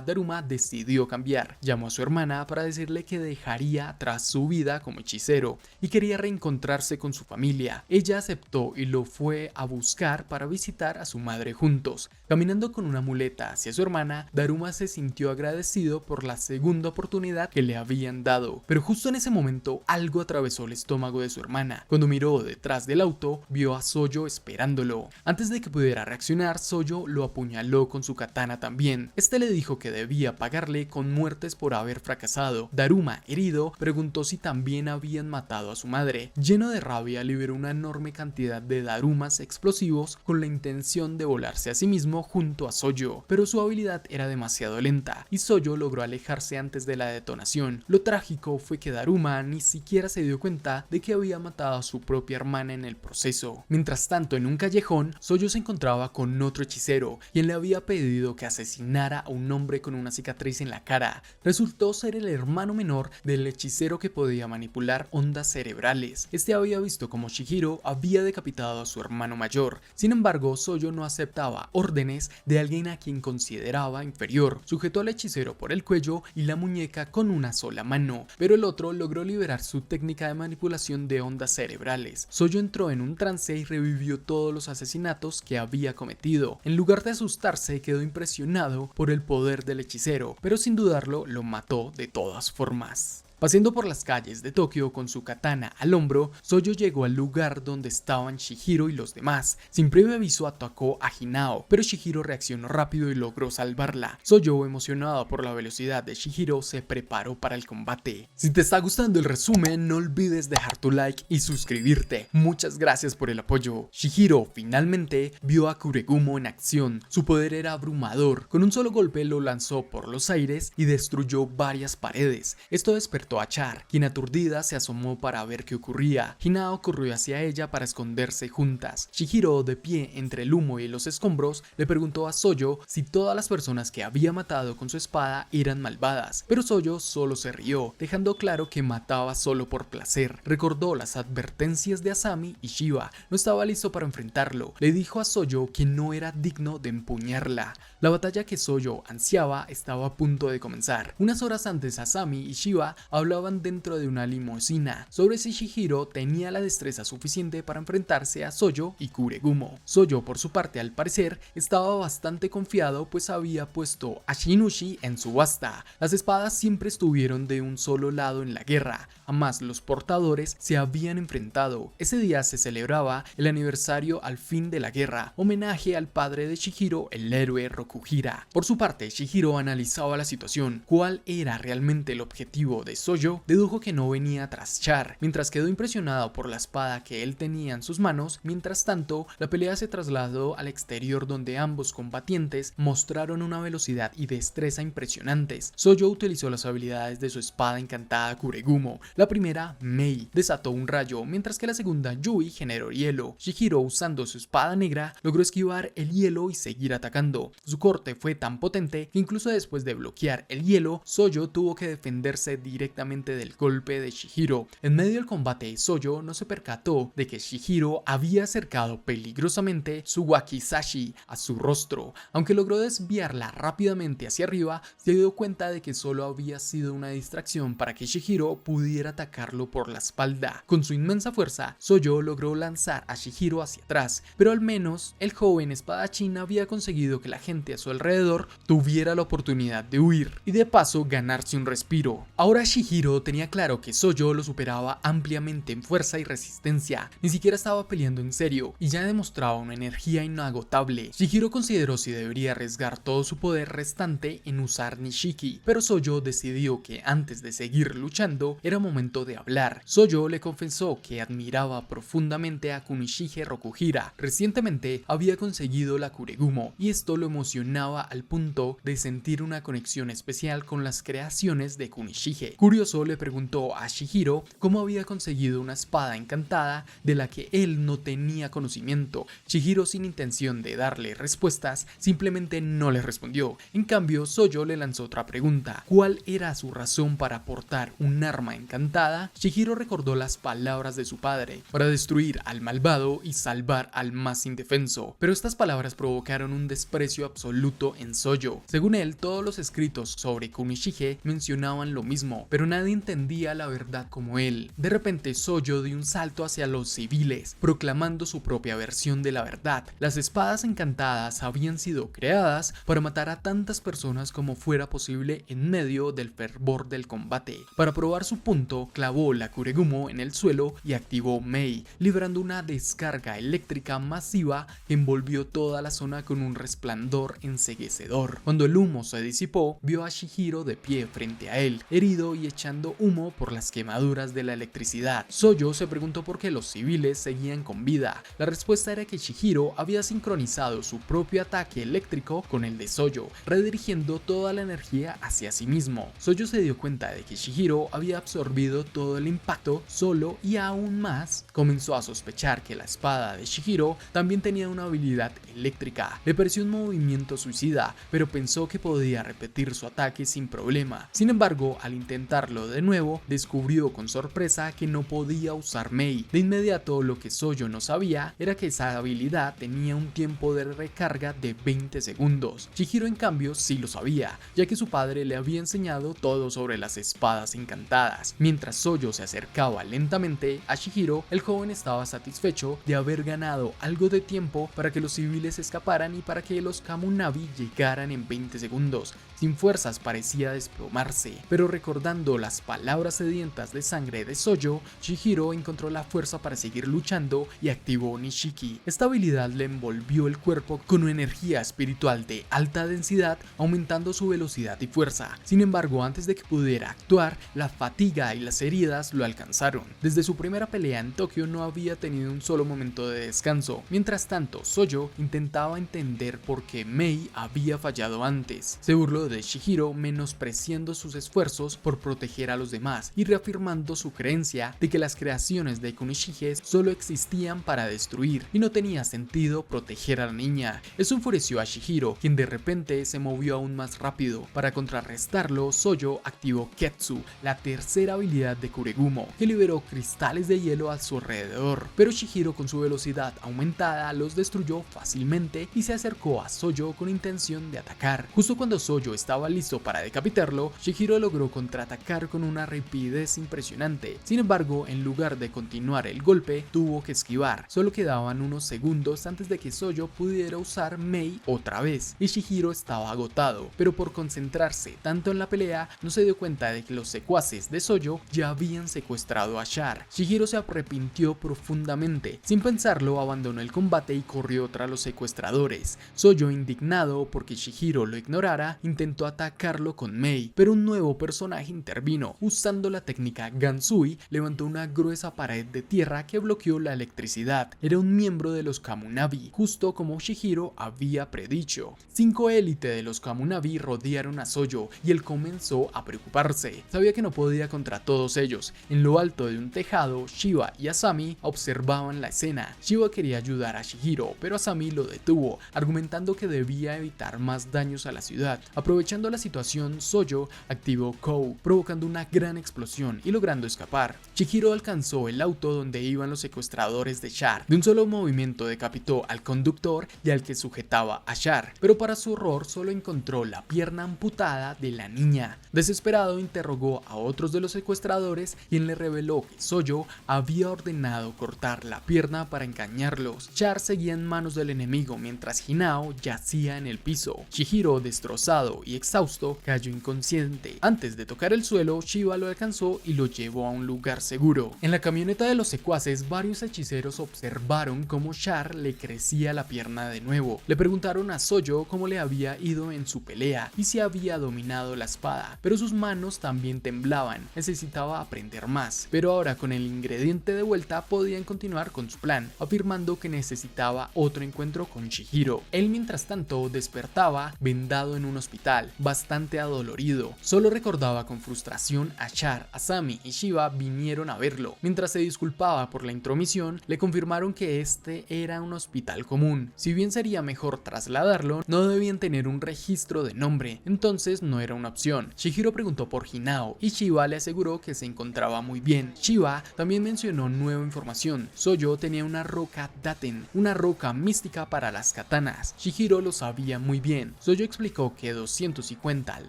Daruma decidió cambiar. Llamó a su hermana para decirle que dejaría atrás su vida como hechicero y quería reencontrarse con su familia. Ella aceptó y lo fue a buscar para visitar a su madre juntos. Caminando con una muleta hacia su hermana, Daruma se sintió agradecido por la segunda oportunidad que le habían dado. Pero justo en ese momento, algo atravesó el estómago de su hermana. Cuando miró detrás del auto, vio a Sojo esperándolo. Antes de que pudiera reaccionar, Sojo lo apuñaló con su katana también. Este le dijo que debía pagarle con muertes por haber fracasado. Daruma, herido, preguntó si también habían matado a su madre. Lleno de rabia, liberó una enorme cantidad de darumas explosivos con la intención de volarse a sí mismo junto a Sojo, pero su habilidad era demasiado lenta y Sojo logró alejarse antes de la detonación. Lo trágico fue que Daruma ni siquiera se dio cuenta de que había matado a su propia hermana en el proceso. Mientras tanto, en un callejón, Sojo se encontraba con otro hechicero, quien le había pedido que asesinara a un hombre con una cicatriz en la cara. Resultó ser el hermano menor del hechicero que podía manipular ondas cerebrales. Este había visto cómo Chihiro había decapitado a su hermano mayor. Sin embargo, Sojo no aceptaba órdenes de alguien a quien consideraba inferior. Sujetó al hechicero por el cuello y la muñeca con una sola mano, pero el otro logró liberar su técnica de manipulación de ondas cerebrales. Sojo entró en un trance y revivió todos los asesinatos que había cometido. En lugar de asustarse, quedó impresionado por el poder del hechicero, pero sin dudarlo lo mató de todas formas. Paseando por las calles de Tokio con su katana al hombro, Sojo llegó al lugar donde estaban Chihiro y los demás. Sin previo aviso atacó a Hinao, pero Chihiro reaccionó rápido y logró salvarla. Sojo, emocionado por la velocidad de Chihiro, se preparó para el combate. Si te está gustando el resumen, no olvides dejar tu like y suscribirte. Muchas gracias por el apoyo. Chihiro finalmente vio a Kuregumo en acción. Su poder era abrumador. Con un solo golpe lo lanzó por los aires y destruyó varias paredes. Esto despertó alertó a Char, quien aturdida se asomó para ver qué ocurría. Hinao corrió hacia ella para esconderse juntas. Chihiro, de pie entre el humo y los escombros, le preguntó a Soyo si todas las personas que había matado con su espada eran malvadas, pero Soyo solo se rió, dejando claro que mataba solo por placer. Recordó las advertencias de Asami y Shiba, no estaba listo para enfrentarlo. Le dijo a Soyo que no era digno de empuñarla. La batalla que Soyo ansiaba estaba a punto de comenzar. Unas horas antes, Asami y Shiba hablaban dentro de una limusina sobre si Chihiro tenía la destreza suficiente para enfrentarse a Soyo y Kuregumo. Soyo, por su parte, al parecer, estaba bastante confiado, pues había puesto a Shinushi en subasta. Las espadas siempre estuvieron de un solo lado en la guerra, jamás los portadores se habían enfrentado. Ese día se celebraba el aniversario al fin de la guerra, homenaje al padre de Chihiro, el héroe Rokuhira. Por su parte, Chihiro analizaba la situación. ¿Cuál era realmente el objetivo de Soyo? Dedujo que no venía tras Char, mientras quedó impresionado por la espada que él tenía en sus manos. Mientras tanto, la pelea se trasladó al exterior, donde ambos combatientes mostraron una velocidad y destreza impresionantes. Soyo utilizó las habilidades de su espada encantada Kuregumo. La primera, Mei, desató un rayo, mientras que la segunda, Yui, generó hielo. Chihiro, usando su espada negra, logró esquivar el hielo y seguir atacando. Su corte fue tan potente que incluso después de bloquear el hielo, Soyo tuvo que defenderse directamente del golpe de Chihiro. En medio del combate, Soyo no se percató de que Chihiro había acercado peligrosamente su wakizashi a su rostro. Aunque logró desviarla rápidamente hacia arriba, se dio cuenta de que solo había sido una distracción para que Chihiro pudiera atacarlo por la espalda. Con su inmensa fuerza, Soyo logró lanzar a Chihiro hacia atrás, pero al menos el joven espadachín había conseguido que la gente a su alrededor tuviera la oportunidad de huir y de paso ganarse un respiro. Ahora Chihiro tenía claro que Soyo lo superaba ampliamente en fuerza y resistencia. Ni siquiera estaba peleando en serio y ya demostraba una energía inagotable. Chihiro consideró si debería arriesgar todo su poder restante en usar Nishiki, pero Soyo decidió que antes de seguir luchando era momento de hablar. Soyo le confesó que admiraba profundamente a Kunishige Rokuhira. Recientemente había conseguido la Kuregumo y esto lo emocionaba al punto de sentir una conexión especial con las creaciones de Kunishige. Curioso, le preguntó a Chihiro cómo había conseguido una espada encantada de la que él no tenía conocimiento. Chihiro, sin intención de darle respuestas, simplemente no le respondió. En cambio, Soyo le lanzó otra pregunta: ¿cuál era su razón para portar un arma encantada? Chihiro recordó las palabras de su padre: para destruir al malvado y salvar al más indefenso. Pero estas palabras provocaron un desprecio absoluto en Soyo. Según él, todos los escritos sobre Kunishige mencionaban lo mismo, pero nadie entendía la verdad como él. De repente, Soyo dio un salto hacia los civiles, proclamando su propia versión de la verdad. Las espadas encantadas habían sido creadas para matar a tantas personas como fuera posible en medio del fervor del combate. Para probar su punto, clavó la Kuregumo en el suelo y activó Mei, liberando una descarga eléctrica masiva que envolvió toda la zona con un resplandor enceguecedor. Cuando el humo se disipó, vio a Chihiro de pie frente a él, herido y echando humo por las quemaduras de la electricidad. Soyo se preguntó por qué los civiles seguían con vida. La respuesta era que Chihiro había sincronizado su propio ataque eléctrico con el de Soyo, redirigiendo toda la energía hacia sí mismo. Soyo se dio cuenta de que Chihiro había absorbido todo el impacto solo y aún más comenzó a sospechar que la espada de Chihiro también tenía una habilidad eléctrica. Le pareció un movimiento suicida, pero pensó que podía repetir su ataque sin problema. Sin embargo, al intentarlo de nuevo, descubrió con sorpresa que no podía usar Mei. De inmediato, lo que Soyo no sabía era que esa habilidad tenía un tiempo de recarga de 20 segundos. Chihiro, en cambio, sí lo sabía, ya que su padre le había enseñado todo sobre las espadas encantadas. Mientras Soyo se acercaba lentamente a Chihiro, el joven estaba satisfecho de haber ganado algo de tiempo para que los civiles escaparan y para que los Kamunabi llegaran en 20 segundos. Sin fuerzas, parecía desplomarse, pero recordando las palabras sedientas de sangre de Soyo, Chihiro encontró la fuerza para seguir luchando y activó Nishiki. Esta habilidad le envolvió el cuerpo con una energía espiritual de alta densidad, aumentando su velocidad y fuerza. Sin embargo, antes de que pudiera actuar, la fatiga y las heridas lo alcanzaron. Desde su primera pelea en Tokio no había tenido un solo momento de descanso. Mientras tanto, Soyo intentaba entender por qué Mei había fallado antes. Se burló de Chihiro, menospreciando sus esfuerzos por proteger proteger a los demás y reafirmando su creencia de que las creaciones de Kunoichige solo existían para destruir y no tenía sentido proteger a la niña. Eso enfureció a Chihiro, quien de repente se movió aún más rápido. Para contrarrestarlo, Sojo activó Ketsu, la tercera habilidad de Kuregumo, que liberó cristales de hielo a su alrededor, pero Chihiro con su velocidad aumentada los destruyó fácilmente y se acercó a Sojo con intención de atacar. Justo cuando Sojo estaba listo para decapitarlo, Chihiro logró contraatacar con una rapidez impresionante. Sin embargo, en lugar de continuar el golpe, tuvo que esquivar. Solo quedaban unos segundos antes de que Sojo pudiera usar Mei otra vez, y Chihiro estaba agotado, pero por concentrarse tanto en la pelea, no se dio cuenta de que los secuaces de Sojo ya habían secuestrado a Char. Chihiro se arrepintió profundamente. Sin pensarlo, abandonó el combate y corrió tras los secuestradores. Sojo, indignado porque Chihiro lo ignorara, intentó atacarlo con Mei, pero un nuevo personaje intervino. Usando la técnica Gansui, levantó una gruesa pared de tierra que bloqueó la electricidad. Era un miembro de los Kamunabi, justo como Chihiro había predicho. 5 élites de los Kamunabi rodearon a Sojo y él comenzó a preocuparse. Sabía que no podía contra todos ellos. En lo alto de un tejado, Shiba y Asami observaban la escena. Shiba quería ayudar a Chihiro, pero Asami lo detuvo, argumentando que debía evitar más daños a la ciudad. Aprovechando la situación, Sojo activó Kou, provocando una gran explosión y logrando escapar. Chihiro alcanzó el auto donde iban los secuestradores de Char. De un solo movimiento decapitó al conductor y al que sujetaba a Char, pero para su horror solo encontró la pierna amputada de la niña. Desesperado, interrogó a otros de los secuestradores, quien le reveló que Sojo había ordenado cortar la pierna para engañarlos. Char seguía en manos del enemigo mientras Hinao yacía en el piso. Chihiro, destrozado y exhausto, cayó inconsciente. Antes de tocar el suelo, Shiba lo alcanzó y lo llevó a un lugar seguro. En la camioneta de los secuaces, varios hechiceros observaron cómo Char le crecía la pierna de nuevo. Le preguntaron a Sojo cómo le había ido en su pelea y si había dominado la espada, pero sus manos también temblaban. Necesitaba aprender más, pero ahora con el ingrediente de vuelta podían continuar con su plan, afirmando que necesitaba otro encuentro con Chihiro. Él, mientras tanto, despertaba vendado en un hospital, bastante adolorido. Solo recordaba con frustración a Char. Asami y Shiba vinieron a verlo. Mientras se disculpaba por la intromisión, le confirmaron que este era un hospital común. Si bien sería mejor trasladarlo, no debían tener un registro de nombre, entonces no era una opción. Chihiro preguntó por Hinao y Shiba le aseguró que se encontraba muy bien. Shiba también mencionó nueva información. Sojo tenía una roca Daten, una roca mística para las katanas. Chihiro lo sabía muy bien. Sojo explicó que 250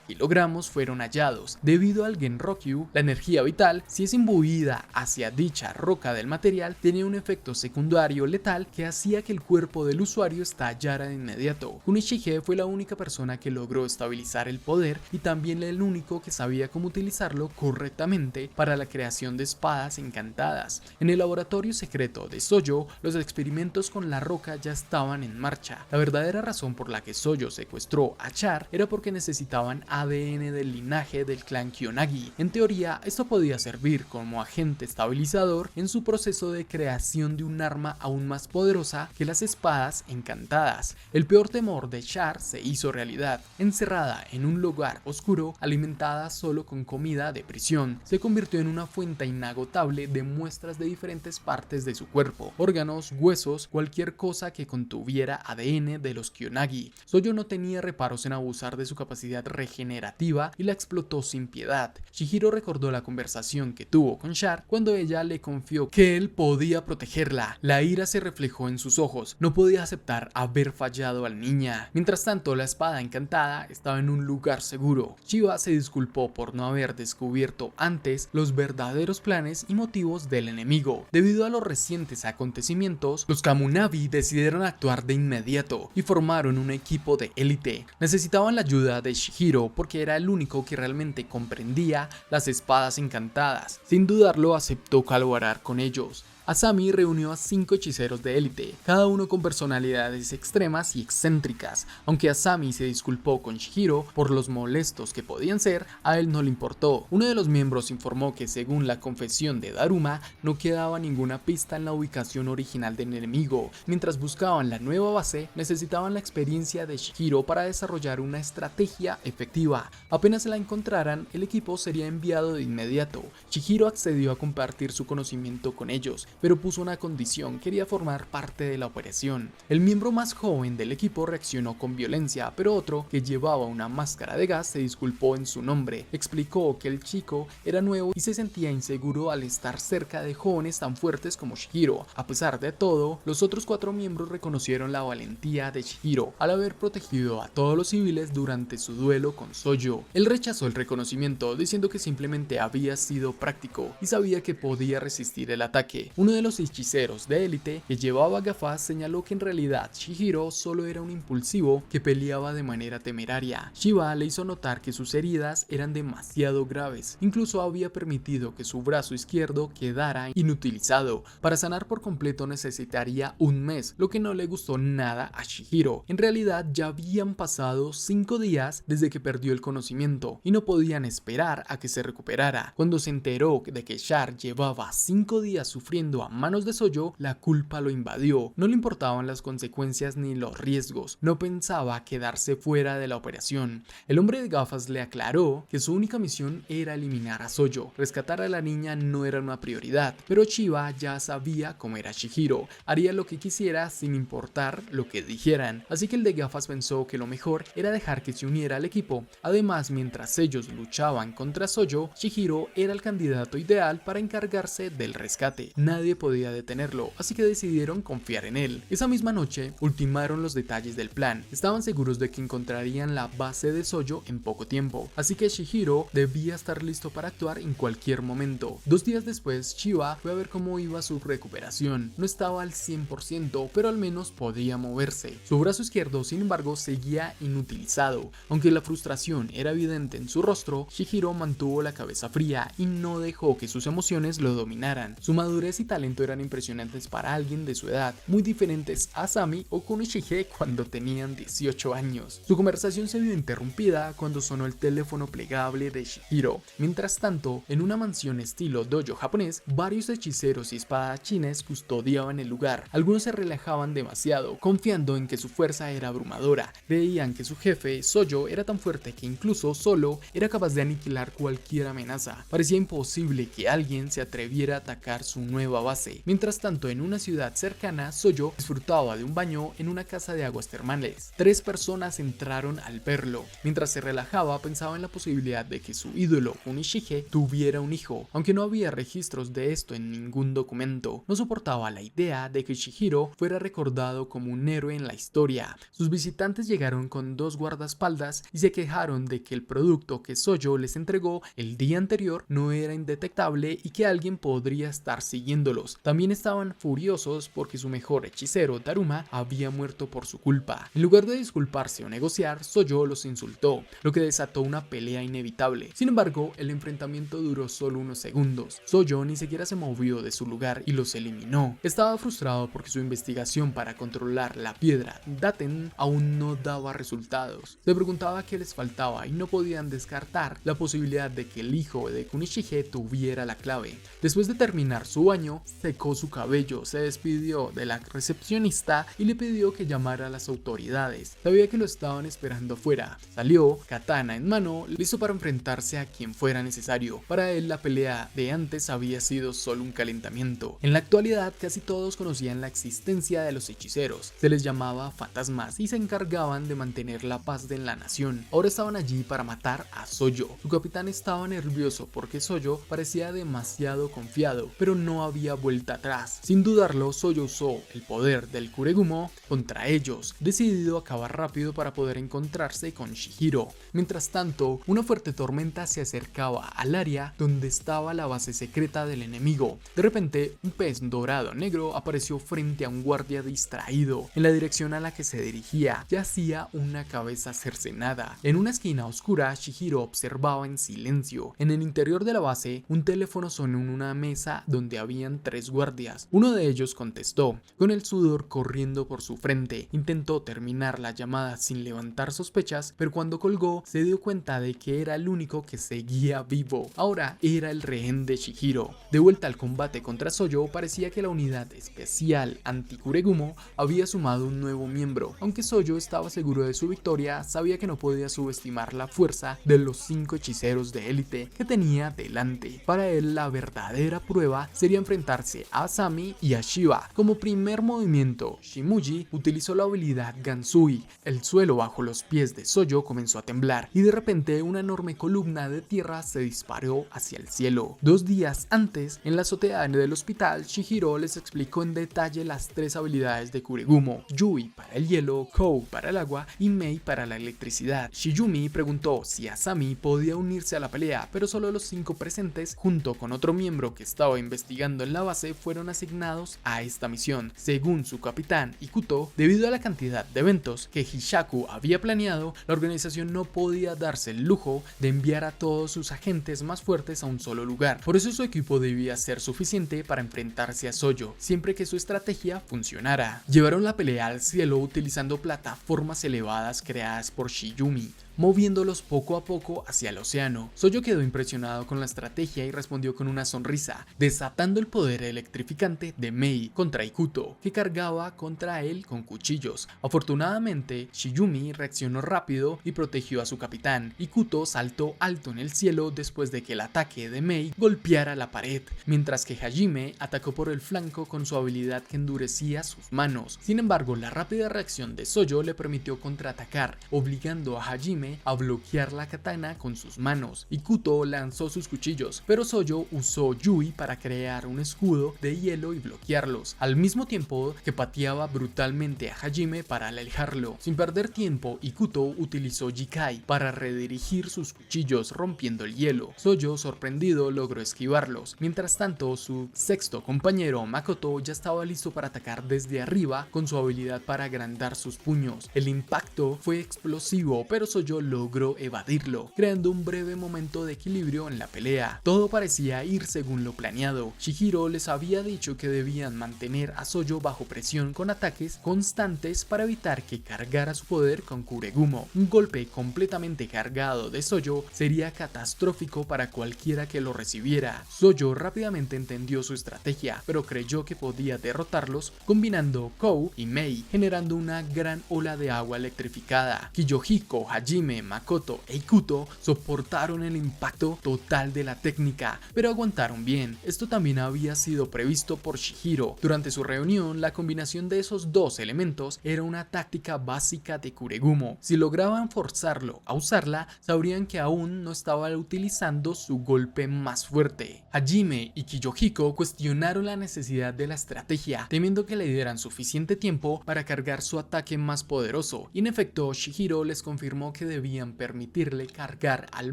kilogramos fueron hallados. Debido al Genrokyu, la energía vital, si es imbuida hacia dicha roca del material, tenía un efecto secundario letal que hacía que el cuerpo del usuario estallara de inmediato. Kunoichige fue la única persona que logró estabilizar el poder y también el único que sabía cómo utilizarlo correctamente para la creación de espadas encantadas. En el laboratorio secreto de Sojo, los experimentos con la roca ya estaban en marcha. La verdadera razón por la que Sojo secuestró a Char era porque necesitaban ADN del linaje del clan Kyonagi. En teoría, esto podía servir como agente estabilizador en su proceso de creación de un arma aún más poderosa que las espadas encantadas. El peor temor de Char se hizo realidad. Encerrada en un lugar oscuro, alimentada solo con comida de prisión, se convirtió en una fuente inagotable de muestras de diferentes partes de su cuerpo, órganos, huesos, cualquier cosa que contuviera ADN de los Kyonagi. Sojo no tenía reparos en abusar de su capacidad regenerativa y la explotó sin piedad. Chihiro recordó la conversación que tuvo con Char cuando ella le confió que él podía protegerla. La ira se reflejó en sus ojos. No podía aceptar haber fallado a la niña. Mientras tanto, la espada encantada estaba en un lugar seguro. Shiba se disculpó por no haber descubierto antes los verdaderos planes y motivos del enemigo. Debido a los recientes acontecimientos, los Kamunabi decidieron actuar de inmediato y formaron un equipo de élite. Necesitaban la ayuda de Chihiro porque era el único que realmente comprendía las espadas encantadas. Sin dudarlo, aceptó colaborar con ellos. Asami reunió a 5 hechiceros de élite, cada uno con personalidades extremas y excéntricas. Aunque Asami se disculpó con Chihiro por los molestos que podían ser, a él no le importó. Uno de los miembros informó que según la confesión de Daruma, no quedaba ninguna pista en la ubicación original del enemigo. Mientras buscaban la nueva base, necesitaban la experiencia de Chihiro para desarrollar una estrategia efectiva. Apenas la encontraran, el equipo sería enviado de inmediato. Chihiro accedió a compartir su conocimiento con ellos, pero puso una condición: quería formar parte de la operación. El miembro más joven del equipo reaccionó con violencia, pero otro, que llevaba una máscara de gas, se disculpó en su nombre. Explicó que el chico era nuevo y se sentía inseguro al estar cerca de jóvenes tan fuertes como Chihiro. A pesar de todo, los otros 4 miembros reconocieron la valentía de Chihiro al haber protegido a todos los civiles durante su duelo con Sojo. Él rechazó el reconocimiento, diciendo que simplemente había sido práctico y sabía que podía resistir el ataque. Uno de los hechiceros de élite, que llevaba gafas, señaló que en realidad Chihiro solo era un impulsivo que peleaba de manera temeraria. Shiba le hizo notar que sus heridas eran demasiado graves, incluso había permitido que su brazo izquierdo quedara inutilizado. Para sanar por completo necesitaría un mes, lo que no le gustó nada a Chihiro. En realidad ya habían pasado 5 días desde que perdió el conocimiento y no podían esperar a que se recuperara. Cuando se enteró de que Char llevaba 5 días sufriendo a manos de Sojo, la culpa lo invadió. No le importaban las consecuencias ni los riesgos. No pensaba quedarse fuera de la operación. El hombre de gafas le aclaró que su única misión era eliminar a Sojo. Rescatar a la niña no era una prioridad, pero Chiba ya sabía cómo era Chihiro. Haría lo que quisiera sin importar lo que dijeran. Así que el de gafas pensó que lo mejor era dejar que se uniera al equipo. Además, mientras ellos luchaban contra Sojo, Chihiro era el candidato ideal para encargarse del rescate. Nadie podía detenerlo, así que decidieron confiar en él. Esa misma noche, ultimaron los detalles del plan. Estaban seguros de que encontrarían la base de Sojo en poco tiempo, así que Chihiro debía estar listo para actuar en cualquier momento. 2 días después, Chiba fue a ver cómo iba su recuperación. No estaba al 100%, pero al menos podía moverse. Su brazo izquierdo, sin embargo, seguía inutilizado. Aunque la frustración era evidente en su rostro, Chihiro mantuvo la cabeza fría y no dejó que sus emociones lo dominaran. Su madurez y talento eran impresionantes para alguien de su edad, muy diferentes a Asami o Kunoshige cuando tenían 18 años. Su conversación se vio interrumpida cuando sonó el teléfono plegable de Chihiro. Mientras tanto, en una mansión estilo dojo japonés, varios hechiceros y espadachines custodiaban el lugar. Algunos se relajaban demasiado, confiando en que su fuerza era abrumadora. Veían que su jefe, Sojo, era tan fuerte que incluso solo era capaz de aniquilar cualquier amenaza. Parecía imposible que alguien se atreviera a atacar su nueva base. Mientras tanto, en una ciudad cercana, Sojo disfrutaba de un baño en una casa de aguas termales. 3 personas entraron al verlo. Mientras se relajaba, pensaba en la posibilidad de que su ídolo, Kunishige, tuviera un hijo, aunque no había registros de esto en ningún documento. No soportaba la idea de que Chihiro fuera recordado como un héroe en la historia. Sus visitantes llegaron con 2 guardaespaldas y se quejaron de que el producto que Sojo les entregó el día anterior no era indetectable y que alguien podría estar siguiéndolos. También estaban furiosos porque su mejor hechicero, Daruma, había muerto por su culpa. En lugar de disculparse o negociar, Sojo los insultó, lo que desató una pelea inevitable. Sin embargo, el enfrentamiento duró solo unos segundos. Sojo ni siquiera se movió de su lugar y los eliminó. Estaba frustrado porque su investigación para controlar la piedra Daten aún no daba resultados. Se preguntaba qué les faltaba y no podían descartar la posibilidad de que el hijo de Kunishige tuviera la clave. Después de terminar su baño, secó su cabello, se despidió de la recepcionista y le pidió que llamara a las autoridades. Sabía que lo estaban esperando afuera. Salió, katana en mano, listo para enfrentarse a quien fuera necesario. Para él, la pelea de antes había sido solo un calentamiento. En la actualidad, casi todos conocían la existencia de los hechiceros. Se les llamaba fantasmas y se encargaban de mantener la paz de la nación. Ahora estaban allí para matar a Sojo. Su capitán estaba nervioso porque Sojo parecía demasiado confiado, pero no había vuelta atrás. Sin dudarlo, Sojo usó el poder del Kuregumo contra ellos, decidido a acabar rápido para poder encontrarse con Chihiro. Mientras tanto, una fuerte tormenta se acercaba al área donde estaba la base secreta del enemigo. De repente, un pez dorado negro apareció frente a un guardia distraído. En la dirección a la que se dirigía yacía una cabeza cercenada. En una esquina oscura, Chihiro observaba en silencio. En el interior de la base, un teléfono sonó en una mesa donde habían habían 3 guardias. Uno de ellos contestó, con el sudor corriendo por su frente. Intentó terminar la llamada sin levantar sospechas, pero cuando colgó se dio cuenta de que era el único que seguía vivo. Ahora era el rehén de Shihiro. De vuelta al combate contra Soyo, parecía que la unidad especial anti-Kuregumo había sumado un nuevo miembro. Aunque Soyo estaba seguro de su victoria, sabía que no podía subestimar la fuerza de los 5 hechiceros de élite que tenía delante. Para él, la verdadera prueba sería enfrentarse a Asami y a Shiba. Como primer movimiento, Shimuji utilizó la habilidad Gansui. El suelo bajo los pies de Soyo comenzó a temblar y de repente una enorme columna de tierra se disparó hacia el cielo. 2 días antes, en la azotea del hospital, Shihiro les explicó en detalle las 3 habilidades de Kuregumo: Yui para el hielo, Kou para el agua y Mei para la electricidad. Shiyumi preguntó si Asami podía unirse a la pelea, pero solo los 5 presentes, junto con otro miembro que estaba investigando en la base, fueron asignados a esta misión. Según su capitán Ikuto, debido a la cantidad de eventos que Hishaku había planeado, la organización no podía darse el lujo de enviar a todos sus agentes más fuertes a un solo lugar. Por eso su equipo debía ser suficiente para enfrentarse a Soyo, siempre que su estrategia funcionara. Llevaron la pelea al cielo utilizando plataformas elevadas creadas por Shiyumi, moviéndolos poco a poco hacia el océano. Soyo quedó impresionado con la estrategia y respondió con una sonrisa, desatando el poder electrificante de Mei contra Ikuto, que cargaba contra él con cuchillos. Afortunadamente, Shiyumi reaccionó rápido y protegió a su capitán. Ikuto saltó alto en el cielo después de que el ataque de Mei golpeara la pared, mientras que Hajime atacó por el flanco con su habilidad que endurecía sus manos. Sin embargo, la rápida reacción de Soyo le permitió contraatacar, obligando a Hajime a bloquear la katana con sus manos. Ikuto lanzó sus cuchillos, pero Soyo usó Yui para crear un escudo de hielo y bloquearlos, al mismo tiempo que pateaba brutalmente a Hajime para alejarlo. Sin perder tiempo, Ikuto utilizó Jikai para redirigir sus cuchillos, rompiendo el hielo. Soyo, sorprendido, logró esquivarlos. Mientras tanto, su sexto compañero, Makoto, ya estaba listo para atacar desde arriba con su habilidad para agrandar sus puños. El impacto fue explosivo, pero Soyo logró evadirlo, creando un breve momento de equilibrio en la pelea. Todo parecía ir según lo planeado. Shihiro les había dicho que debían mantener a Soyo bajo presión con ataques constantes para evitar que cargara su poder con Kuregumo. Un golpe completamente cargado de Soyo sería catastrófico para cualquiera que lo recibiera. Soyo rápidamente entendió su estrategia, pero creyó que podía derrotarlos combinando Kou y Mei, generando una gran ola de agua electrificada. Kiyohiko, Hajime, Makoto e Ikuto soportaron el impacto total de la técnica, pero aguantaron bien. Esto también había sido previsto por Shihiro. Durante su reunión, la combinación de esos 2 elementos era una táctica básica de Kuregumo. Si lograban forzarlo a usarla, sabrían que aún no estaba utilizando su golpe más fuerte. Hajime y Kiyohiko cuestionaron la necesidad de la estrategia, temiendo que le dieran suficiente tiempo para cargar su ataque más poderoso. En efecto, Shihiro les confirmó que debían permitirle cargar al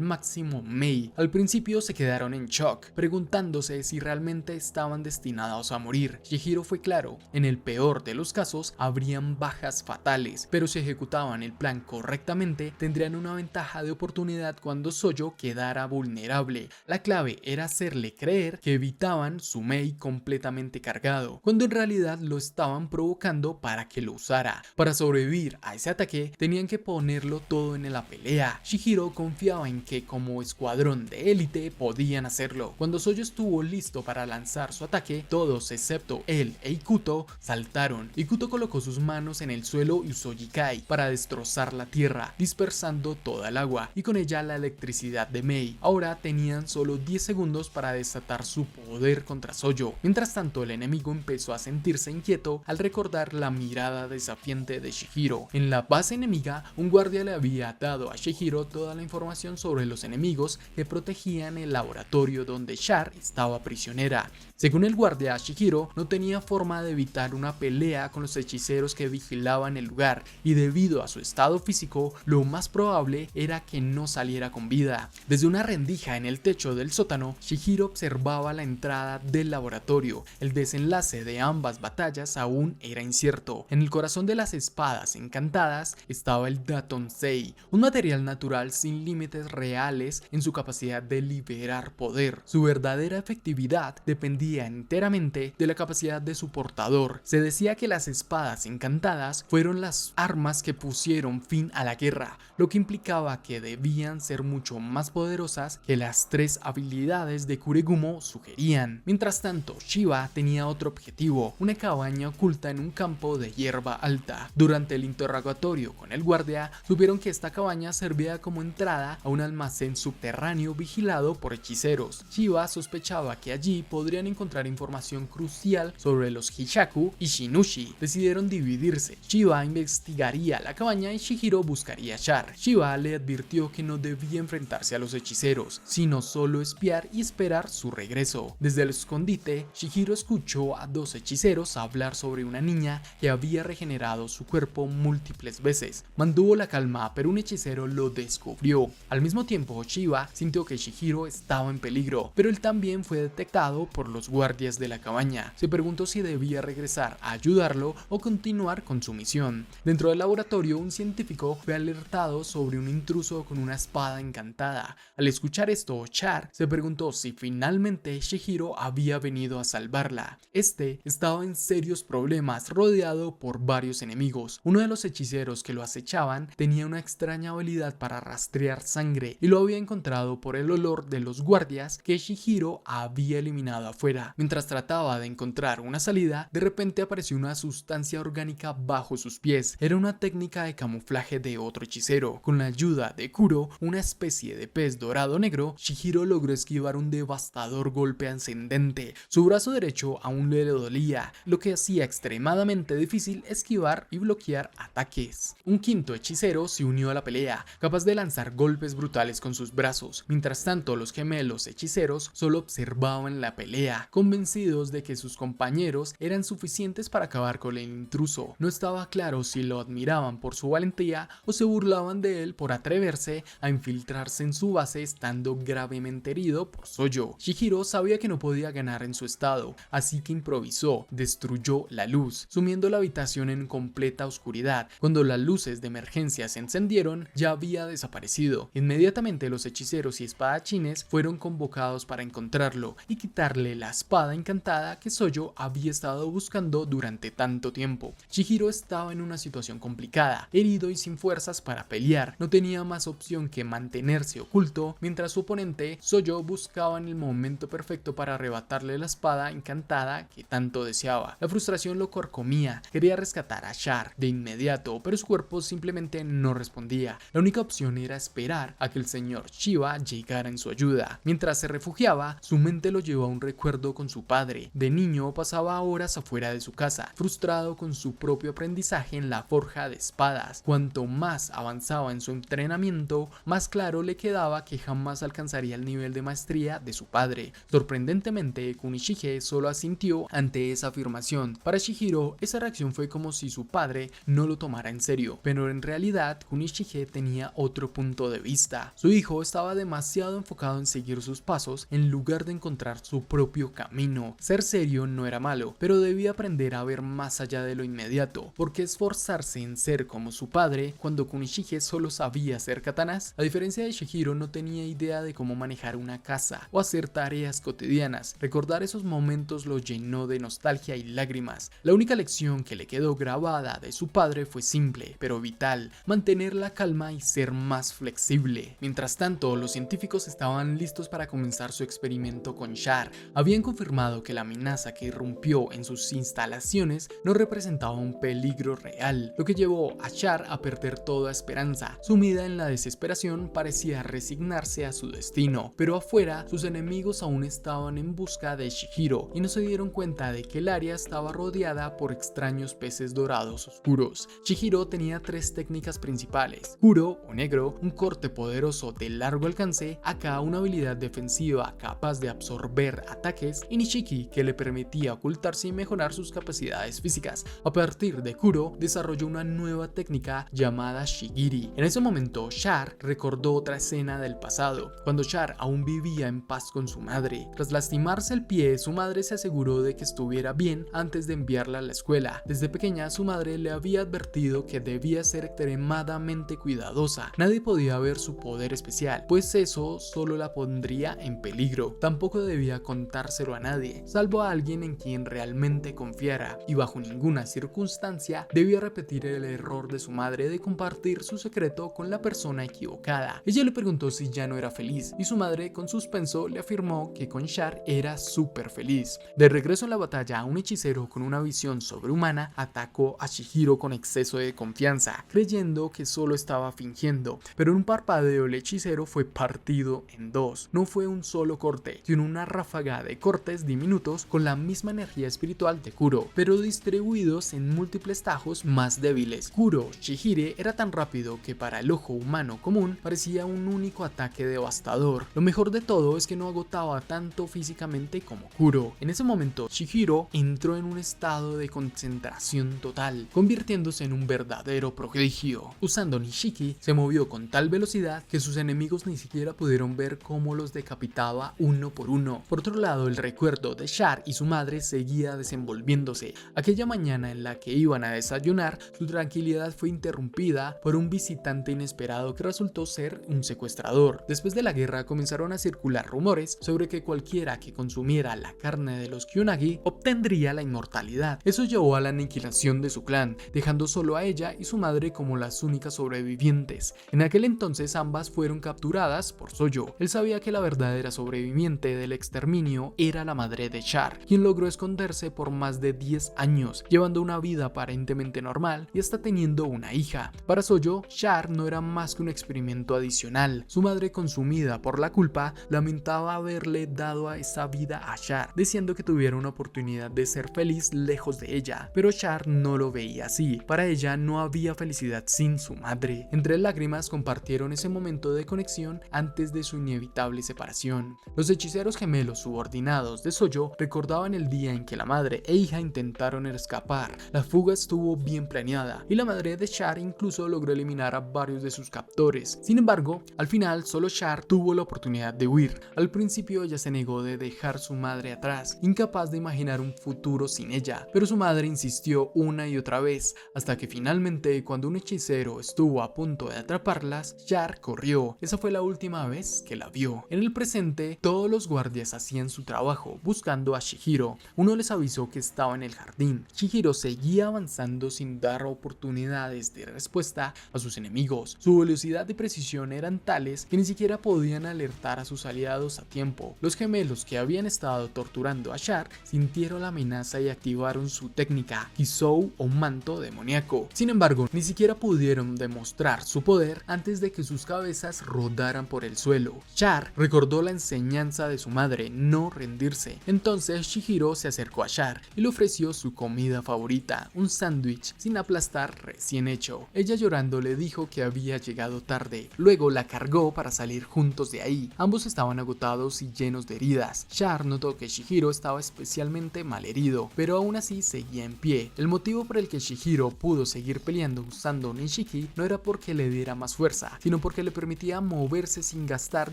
máximo Mei. Al principio se quedaron en shock, preguntándose si realmente estaban destinados a morir. Shihiro fue claro: en el peor de los casos habrían bajas fatales, pero si ejecutaban el plan correctamente tendrían una ventaja de oportunidad cuando Soyo quedara vulnerable. La clave era hacerle creer que evitaban su Mei completamente cargado, cuando en realidad lo estaban provocando para que lo usara. Para sobrevivir a ese ataque tenían que ponerlo todo en la pelea. Shihiro confiaba en que como escuadrón de élite podían hacerlo. Cuando Soyo estuvo listo para lanzar su ataque, todos excepto él e Ikuto saltaron. Ikuto colocó sus manos en el suelo y usó Jikai para destrozar la tierra, dispersando toda el agua y con ella la electricidad de Mei. Ahora tenían solo 10 segundos para desatar su poder contra Soyo. Mientras tanto, el enemigo empezó a sentirse inquieto al recordar la mirada desafiante de Shihiro. En la base enemiga, un guardia le había dado a Shihiro toda la información sobre los enemigos que protegían el laboratorio donde Char estaba prisionera. Según el guardia, Shihiro no tenía forma de evitar una pelea con los hechiceros que vigilaban el lugar, y debido a su estado físico, lo más probable era que no saliera con vida. Desde una rendija en el techo del sótano, Shihiro observaba la entrada del laboratorio. El desenlace de ambas batallas aún era incierto. En el corazón de las espadas encantadas estaba el Datonsei, un material natural sin límites reales en su capacidad de liberar poder. Su verdadera efectividad dependía enteramente de la capacidad de su portador. Se decía que las espadas encantadas fueron las armas que pusieron fin a la guerra, lo que implicaba que debían ser mucho más poderosas que las 3 habilidades de Kuregumo sugerían. Mientras tanto, Shiba tenía otro objetivo, una cabaña oculta en un campo de hierba alta. Durante el interrogatorio con el guardia, supieron que esta cabaña servía como entrada a un almacén subterráneo vigilado por hechiceros. Shiba sospechaba que allí podrían encontrar información crucial sobre los Hishaku y Shinushi. Decidieron dividirse. Shiba investigaría la cabaña y Shihiro buscaría a Char. Shiba le advirtió que no debía enfrentarse a los hechiceros, sino solo espiar y esperar su regreso. Desde el escondite, Shihiro escuchó a 2 hechiceros hablar sobre una niña que había regenerado su cuerpo múltiples veces. Mantuvo la calma, pero un hechicero lo descubrió. Al mismo tiempo, Shiba sintió que Shihiro estaba en peligro, pero él también fue detectado por los guardias de la cabaña. Se preguntó si debía regresar a ayudarlo o continuar con su misión. Dentro del laboratorio, un científico fue alertado sobre un intruso con una espada encantada. Al escuchar esto, Char se preguntó si finalmente Shihiro había venido a salvarla. Este estaba en serios problemas, rodeado por varios enemigos. Uno de los hechiceros que lo acechaban tenía una extraña habilidad para rastrear sangre y lo había encontrado por el olor de los guardias que Shihiro había eliminado afuera. Mientras trataba de encontrar una salida, de repente apareció una sustancia orgánica bajo sus pies. Era una técnica de camuflaje de otro hechicero. Con la ayuda de Kuro, una especie de pez dorado negro, Shihiro logró esquivar un devastador golpe ascendente. Su brazo derecho aún le dolía, lo que hacía extremadamente difícil esquivar y bloquear ataques. Un quinto hechicero se unió a la pelea, capaz de lanzar golpes brutales con sus brazos. Mientras tanto, los gemelos hechiceros solo observaban la pelea, convencidos de que sus compañeros eran suficientes para acabar con el intruso. No estaba claro si lo admiraban por su valentía o se burlaban de él por atreverse a infiltrarse en su base estando gravemente herido por Soyo. Shihiro sabía que no podía ganar en su estado, así que improvisó, destruyó la luz, sumiendo la habitación en completa oscuridad. Cuando las luces de emergencia se encendieron, ya había desaparecido. Inmediatamente los hechiceros y espadachines fueron convocados para encontrarlo y quitarle la espada encantada que Soyo había estado buscando durante tanto tiempo. Shihiro estaba en una situación complicada, herido y sin fuerzas para pelear. No tenía más opción que mantenerse oculto, mientras su oponente, Soyo, buscaba en el momento perfecto para arrebatarle la espada encantada que tanto deseaba. La frustración lo carcomía, quería rescatar a Char de inmediato, pero su cuerpo simplemente no respondía. La única opción era esperar a que el señor Shiba llegara en su ayuda. Mientras se refugiaba, su mente lo llevó a un recuerdo con su padre. De niño pasaba horas afuera de su casa, frustrado con su propio aprendizaje en la forja de espadas. Cuanto más avanzaba en su entrenamiento, más claro le quedaba que jamás alcanzaría el nivel de maestría de su padre. Sorprendentemente, Kunishige solo asintió ante esa afirmación. Para Shihiro, esa reacción fue como si su padre no lo tomara en serio, pero en realidad Kunishige tenía otro punto de vista. Su hijo estaba demasiado enfocado en seguir sus pasos en lugar de encontrar su propio camino. Ser serio no era malo, pero debía aprender a ver más allá de lo inmediato. ¿Por qué esforzarse en ser como su padre cuando Kunishige solo sabía hacer katanas? A diferencia de Shihiro, no tenía idea de cómo manejar una casa o hacer tareas cotidianas. Recordar esos momentos lo llenó de nostalgia y lágrimas. La única lección que le quedó grabada de su padre fue simple, pero vital: mantener la calma y ser más flexible. Mientras tanto, los científicos estaban listos para comenzar su experimento con Char. Habían confirmado que la amenaza que irrumpió en sus instalaciones no representaba un peligro real, lo que llevó a Char a perder toda esperanza. Sumida en la desesperación, parecía resignarse a su destino, pero afuera sus enemigos aún estaban en busca de Shihiro y no se dieron cuenta de que el área estaba rodeada por extraños peces dorados oscuros. Shihiro tenía 3 técnicas principales: Kuro o negro, un corte poderoso de largo alcance; Aka, una habilidad defensiva capaz de absorber ataques; y Nishiki, que le permitía ocultarse y mejorar sus capacidades físicas. A partir de Kuro, desarrolló una nueva técnica llamada Shigiri. En ese momento, Char recordó otra escena del pasado, cuando Char aún vivía en paz con su madre. Tras lastimarse el pie, su madre se aseguró de que estuviera bien antes de enviarla a la escuela. Desde pequeña, su madre le había advertido que debía ser extremadamente extremadamente cuidadosa. Nadie podía ver su poder especial, pues eso solo la pondría en peligro. Tampoco debía contárselo a nadie, salvo a alguien en quien realmente confiara, y bajo ninguna circunstancia debía repetir el error de su madre de compartir su secreto con la persona equivocada. Ella le preguntó si ya no era feliz, y su madre con suspenso le afirmó que con Char era súper feliz. De regreso en la batalla, un hechicero con una visión sobrehumana atacó a Chihiro con exceso de confianza, creyendo que solo estaba fingiendo, pero en un parpadeo el hechicero fue partido en dos. No fue un solo corte, sino una ráfaga de cortes diminutos con la misma energía espiritual de Kuro, pero distribuidos en múltiples tajos más débiles. Kuro Chihire era tan rápido que para el ojo humano común parecía un único ataque devastador. Lo mejor de todo es que no agotaba tanto físicamente como Kuro. En ese momento, Chihiro entró en un estado de concentración total, convirtiéndose en un verdadero prodigio. Usando Nishiki, se movió con tal velocidad que sus enemigos ni siquiera pudieron ver cómo los decapitaba uno por uno. Por otro lado, el recuerdo de Char y su madre seguía desenvolviéndose. Aquella mañana en la que iban a desayunar, su tranquilidad fue interrumpida por un visitante inesperado que resultó ser un secuestrador. Después de la guerra comenzaron a circular rumores sobre que cualquiera que consumiera la carne de los Kyunagi obtendría la inmortalidad. Eso llevó a la aniquilación de su clan, dejando solo a ella y su madre como las únicas sobrevivientes. En aquel entonces ambas fueron capturadas por Soyo. Él sabía que la verdadera sobreviviente del exterminio era la madre de Char, quien logró esconderse por más de 10 años, llevando una vida aparentemente normal y hasta teniendo una hija. Para Soyo, Char no era más que un experimento adicional. Su madre, consumida por la culpa, lamentaba haberle dado a esa vida a Char, deseando que tuviera una oportunidad de ser feliz lejos de ella, pero Char no lo veía así. Para ella no había felicidad sin su madre. Entre lágrimas compartieron ese momento de conexión antes de su inevitable separación. Los hechiceros gemelos subordinados de Soyo recordaban el día en que la madre e hija intentaron escapar. La fuga estuvo bien planeada y la madre de Char incluso logró eliminar a varios de sus captores. Sin embargo, al final solo Char tuvo la oportunidad de huir. Al principio ella se negó de dejar su madre atrás, incapaz de imaginar un futuro sin ella, pero su madre insistió una y otra vez, hasta que finalmente, cuando un hechicero estuvo a punto de atraparlas, Char corrió. Esa fue la última vez que la vio. En el presente, todos los guardias hacían su trabajo, buscando a Chihiro. Uno les avisó que estaba en el jardín. Chihiro seguía avanzando sin dar oportunidades de respuesta a sus enemigos. Su velocidad y precisión eran tales que ni siquiera podían alertar a sus aliados a tiempo. Los gemelos que habían estado torturando a Char sintieron la amenaza y activaron su técnica, Kisou o manto demoníaco. Sin embargo, ni siquiera pudieron demostrar su poder antes de que sus cabezas rodaran por el suelo. Char recordó la enseñanza de su madre, no rendirse. Entonces Chihiro se acercó a Char y le ofreció su comida favorita, un sándwich sin aplastar recién hecho. Ella llorando le dijo que había llegado tarde. Luego la cargó para salir juntos de ahí. Ambos estaban agotados y llenos de heridas. Char notó que Chihiro estaba especialmente malherido, pero aún así seguía en pie. El motivo por el que Chihiro pudo seguir peleando usando Nishiki no era porque le diera más fuerza, sino porque le permitía moverse sin gastar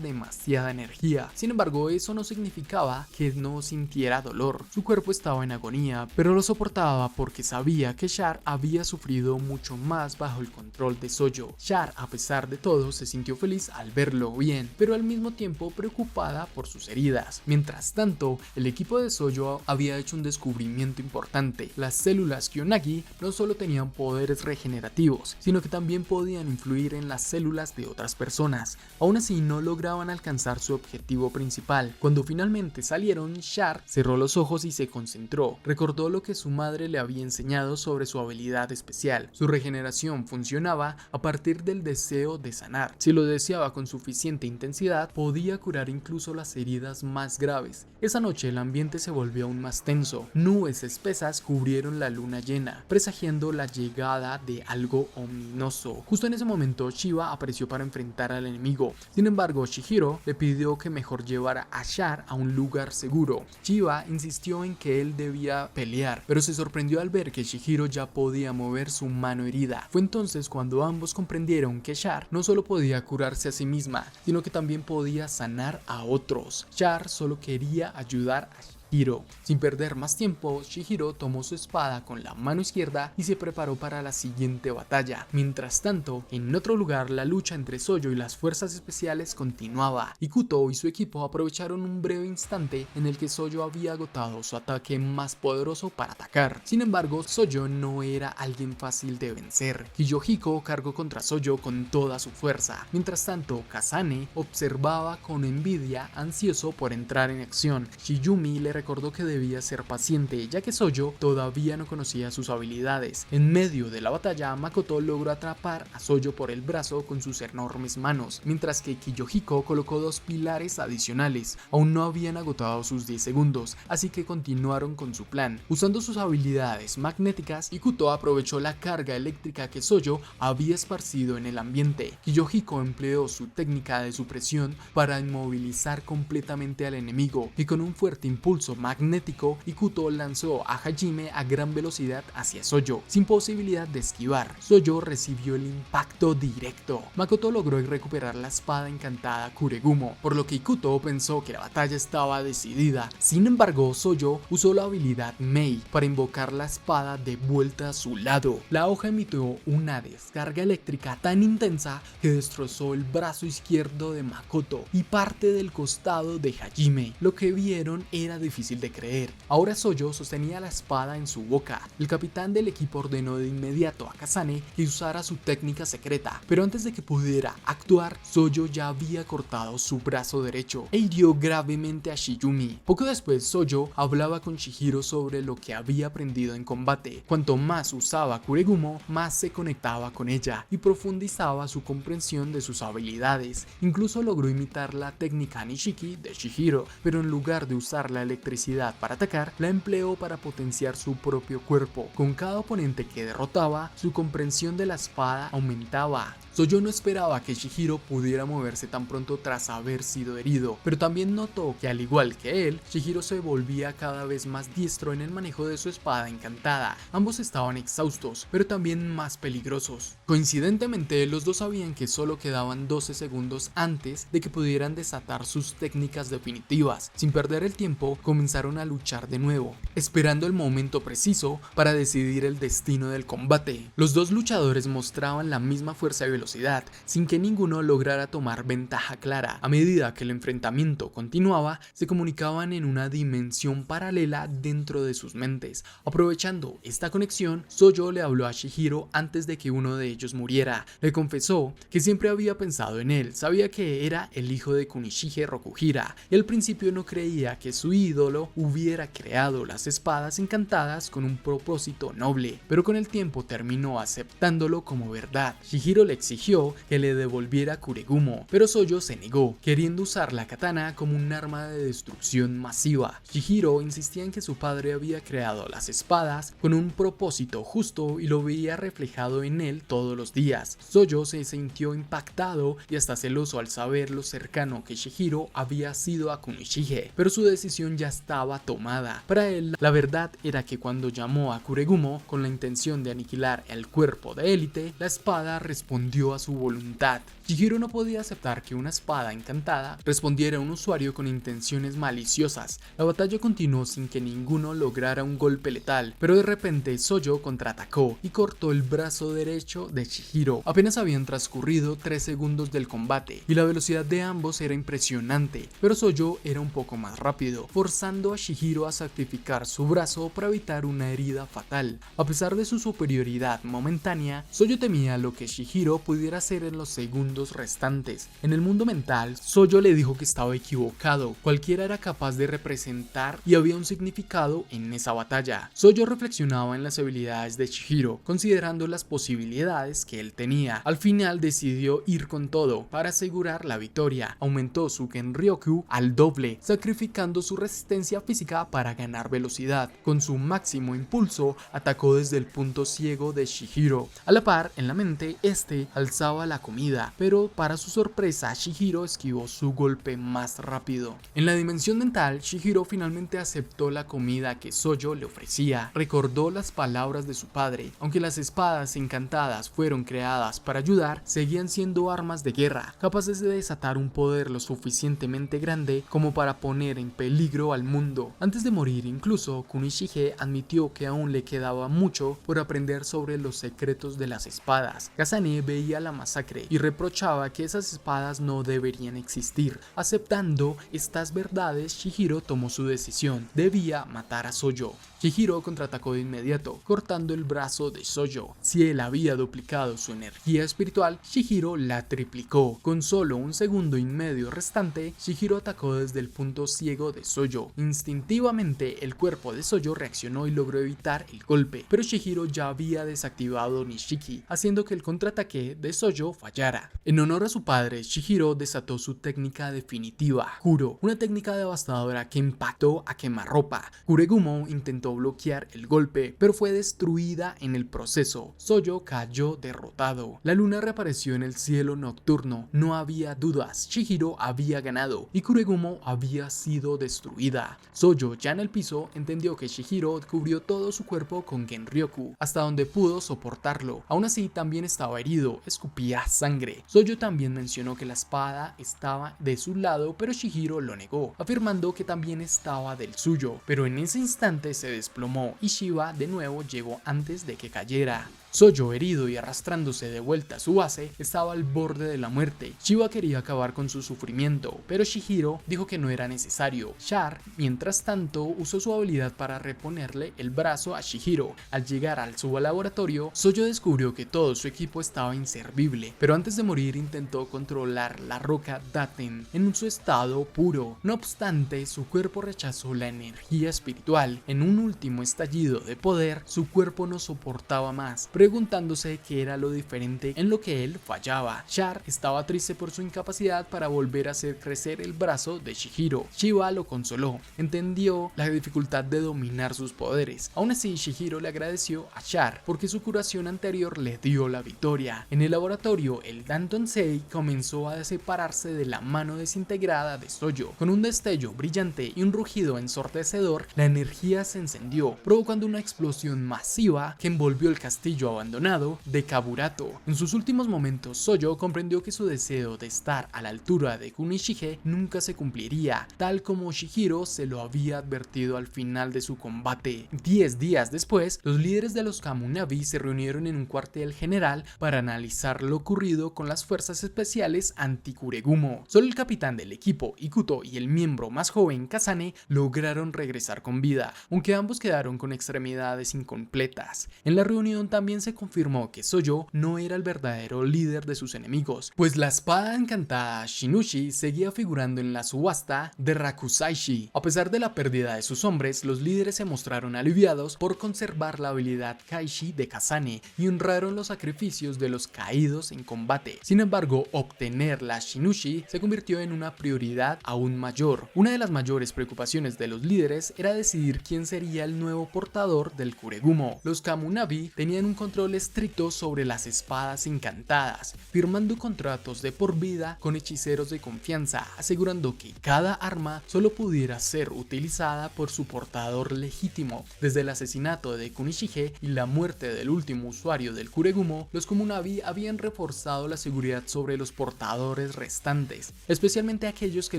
demasiada energía. Sin embargo, eso no significaba que no sintiera dolor. Su cuerpo estaba en agonía, pero lo soportaba porque sabía que Char había sufrido mucho más bajo el control de Soyo. Char, a pesar de todo, se sintió feliz al verlo bien, pero al mismo tiempo preocupada por sus heridas. Mientras tanto, el equipo de Soyo había hecho un descubrimiento importante. Las células Kyunagi no solo tenían poderes regenerativos, sino que también podían influir en las células de otras personas. Aún así, no lograban alcanzar su objetivo principal. Cuando finalmente salieron, Char cerró los ojos y se concentró. Recordó lo que su madre le había enseñado sobre su habilidad especial. Su regeneración funcionaba a partir del deseo de sanar. Si lo deseaba con suficiente intensidad, podía curar incluso las heridas más graves. Esa noche el ambiente se volvió aún más tenso. Nubes espesas cubrieron la luna llena, presagiando la llegada de algo ominoso. Justo en ese momento, Shiva apareció para enfrentar al enemigo. Sin embargo, Chihiro le pidió que mejor llevara a Char a un lugar seguro. Shiva insistió en que él debía pelear, pero se sorprendió al ver que Chihiro ya podía mover su mano herida. Fue entonces cuando ambos comprendieron que Char no solo podía curarse a sí misma, sino que también podía sanar a otros. Char solo quería ayudar a Shihiro. Sin perder más tiempo, Shihiro tomó su espada con la mano izquierda y se preparó para la siguiente batalla. Mientras tanto, en otro lugar, la lucha entre Sojo y las fuerzas especiales continuaba, y Kuto y su equipo aprovecharon un breve instante en el que Sojo había agotado su ataque más poderoso para atacar. Sin embargo, Sojo no era alguien fácil de vencer. Kiyohiko cargó contra Sojo con toda su fuerza. Mientras tanto, Kazane observaba con envidia, ansioso por entrar en acción. Shiyumi le recordó que debía ser paciente, ya que Sojo todavía no conocía sus habilidades. En medio de la batalla, Makoto logró atrapar a Sojo por el brazo con sus enormes manos, mientras que Kiyohiko colocó dos pilares adicionales. Aún no habían agotado sus 10 segundos, así que continuaron con su plan. Usando sus habilidades magnéticas, Ikuto aprovechó la carga eléctrica que Sojo había esparcido en el ambiente. Kiyohiko empleó su técnica de supresión para inmovilizar completamente al enemigo, y con un fuerte impulso magnético, Ikuto lanzó a Hajime a gran velocidad hacia Sojo, sin posibilidad de esquivar. Sojo recibió el impacto directo. Makoto logró recuperar la espada encantada Kuregumo, por lo que Ikuto pensó que la batalla estaba decidida. Sin embargo, Sojo usó la habilidad Mei para invocar la espada de vuelta a su lado. La hoja emitió una descarga eléctrica tan intensa que destrozó el brazo izquierdo de Makoto y parte del costado de Hajime. Lo que vieron era difícil de creer. Ahora Sojo sostenía la espada en su boca. El capitán del equipo ordenó de inmediato a Kazane que usara su técnica secreta, pero antes de que pudiera actuar, Sojo ya había cortado su brazo derecho e hirió gravemente a Shiyumi. Poco después, Sojo hablaba con Shihiro sobre lo que había aprendido en combate. Cuanto más usaba Kuregumo, más se conectaba con ella y profundizaba su comprensión de sus habilidades. Incluso logró imitar la técnica Nishiki de Shihiro, pero en lugar de usar la electricidad para atacar, la empleó para potenciar su propio cuerpo. Con cada oponente que derrotaba, su comprensión de la espada aumentaba. Sojo no esperaba que Shihiro pudiera moverse tan pronto tras haber sido herido, pero también notó que al igual que él, Shihiro se volvía cada vez más diestro en el manejo de su espada encantada. Ambos estaban exhaustos, pero también más peligrosos. Coincidentemente, los dos sabían que solo quedaban 12 segundos antes de que pudieran desatar sus técnicas definitivas. Sin perder el tiempo, comenzaron a luchar de nuevo, esperando el momento preciso para decidir el destino del combate. Los dos luchadores mostraban la misma fuerza y velocidad, sin que ninguno lograra tomar ventaja clara. A medida que el enfrentamiento continuaba, se comunicaban en una dimensión paralela dentro de sus mentes. Aprovechando esta conexión, Sojo le habló a Shihiro antes de que uno de ellos muriera. Le confesó que siempre había pensado en él, sabía que era el hijo de Kunishige Rokuhira, y al principio no creía que su ídolo hubiera creado las espadas encantadas con un propósito noble, pero con el tiempo terminó aceptándolo como verdad. Shihiro le exigió que le devolviera Kuregumo, pero Sojo se negó, queriendo usar la katana como un arma de destrucción masiva. Shihiro insistía en que su padre había creado las espadas con un propósito justo y lo veía reflejado en él todos los días. Sojo se sintió impactado y hasta celoso al saber lo cercano que Shihiro había sido a Kunishige, pero su decisión ya estaba tomada. Para él, la verdad era que cuando llamó a Kuregumo con la intención de aniquilar el cuerpo de élite, la espada respondió a su voluntad. Shihiro no podía aceptar que una espada encantada respondiera a un usuario con intenciones maliciosas. La batalla continuó sin que ninguno lograra un golpe letal, pero de repente Sojo contraatacó y cortó el brazo derecho de Shihiro. Apenas habían transcurrido 3 segundos del combate y la velocidad de ambos era impresionante, pero Sojo era un poco más rápido, forzando a Shihiro a sacrificar su brazo para evitar una herida fatal. A pesar de su superioridad momentánea, Sojo temía lo que Shihiro pudiera hacer en los segundos restantes. En el mundo mental, Sojo le dijo que estaba equivocado, cualquiera era capaz de representar y había un significado en esa batalla. Sojo reflexionaba en las habilidades de Shihiro, considerando las posibilidades que él tenía. Al final decidió ir con todo para asegurar la victoria. Aumentó su Genryoku al doble, sacrificando su resistencia física para ganar velocidad. Con su máximo impulso, atacó desde el punto ciego de Shihiro. A la par, en la mente, este alzaba la comida, pero para su sorpresa, Shihiro esquivó su golpe más rápido. En la dimensión mental, Shihiro finalmente aceptó la comida que Sojo le ofrecía. Recordó las palabras de su padre. Aunque las espadas encantadas fueron creadas para ayudar, seguían siendo armas de guerra, capaces de desatar un poder lo suficientemente grande como para poner en peligro al mundo. Antes de morir incluso, Kunishige admitió que aún le quedaba mucho por aprender sobre los secretos de las espadas. Kasane veía la masacre y reprochaba que esas espadas no deberían existir. Aceptando estas verdades, Chihiro tomó su decisión: debía matar a Sojo. Chihiro contraatacó de inmediato, cortando el brazo de Sojo. Si él había duplicado su energía espiritual, Chihiro la triplicó. Con solo un segundo y medio restante, Chihiro atacó desde el punto ciego de Sojo. Instintivamente, el cuerpo de Sojo reaccionó y logró evitar el golpe, pero Chihiro ya había desactivado Nishiki, haciendo que el contraataque de Sojo fallara. En honor a su padre, Chihiro desató su técnica definitiva, Kuro, una técnica devastadora que impactó a quemarropa. Kuregumo intentó bloquear el golpe, pero fue destruida en el proceso. Sojo cayó derrotado. La luna reapareció en el cielo nocturno. No había dudas, Chihiro había ganado y Kuregumo había sido destruida. Sojo, ya en el piso, entendió que Chihiro cubrió todo su cuerpo con Genryoku, hasta donde pudo soportarlo. Aún así, también estaba herido, escupía sangre. Sojo también mencionó que la espada estaba de su lado, pero Chihiro lo negó, afirmando que también estaba del suyo. Pero en ese instante se desplomó y Shiba de nuevo llegó antes de que cayera. Sojo, herido y arrastrándose de vuelta a su base, estaba al borde de la muerte. Shiba quería acabar con su sufrimiento, pero Chihiro dijo que no era necesario. Char, mientras tanto, usó su habilidad para reponerle el brazo a Chihiro. Al llegar al sublaboratorio, Sojo descubrió que todo su equipo estaba inservible, pero antes de morir intentó controlar la roca Daten en su estado puro. No obstante, su cuerpo rechazó la energía espiritual. En un último estallido de poder, su cuerpo no soportaba más, preguntándose qué era lo diferente en lo que él fallaba. Char estaba triste por su incapacidad para volver a hacer crecer el brazo de Chihiro. Shiba lo consoló, entendió la dificultad de dominar sus poderes. Aún así, Chihiro le agradeció a Char porque su curación anterior le dio la victoria. En el laboratorio, el Dantonsei comenzó a separarse de la mano desintegrada de Sojo. Con un destello brillante y un rugido ensordecedor, la energía se encendió, provocando una explosión masiva que envolvió el castillo abandonado de Kaburato. En sus últimos momentos, Sojo comprendió que su deseo de estar a la altura de Kunishige nunca se cumpliría, tal como Chihiro se lo había advertido al final de su combate. 10 días después, los líderes de los Kamunabi se reunieron en un cuartel general para analizar lo ocurrido con las fuerzas especiales anti-Kuregumo. Solo el capitán del equipo, Ikuto, y el miembro más joven, Kasane, lograron regresar con vida, aunque ambos quedaron con extremidades incompletas. En la reunión también se confirmó que Sojo no era el verdadero líder de sus enemigos, pues la espada encantada Shinushi seguía figurando en la subasta de Rakusaishi. A pesar de la pérdida de sus hombres, los líderes se mostraron aliviados por conservar la habilidad Kaishi de Kasane y honraron los sacrificios de los caídos en combate. Sin embargo, obtener la Shinushi se convirtió en una prioridad aún mayor. Una de las mayores preocupaciones de los líderes era decidir quién sería el nuevo portador del Kuregumo. Los Kamunabi tenían un control estricto sobre las espadas encantadas, firmando contratos de por vida con hechiceros de confianza, asegurando que cada arma solo pudiera ser utilizada por su portador legítimo. Desde el asesinato de Kunishige y la muerte del último usuario del Kuregumo, los Kamunabi habían reforzado la seguridad sobre los portadores restantes, especialmente aquellos que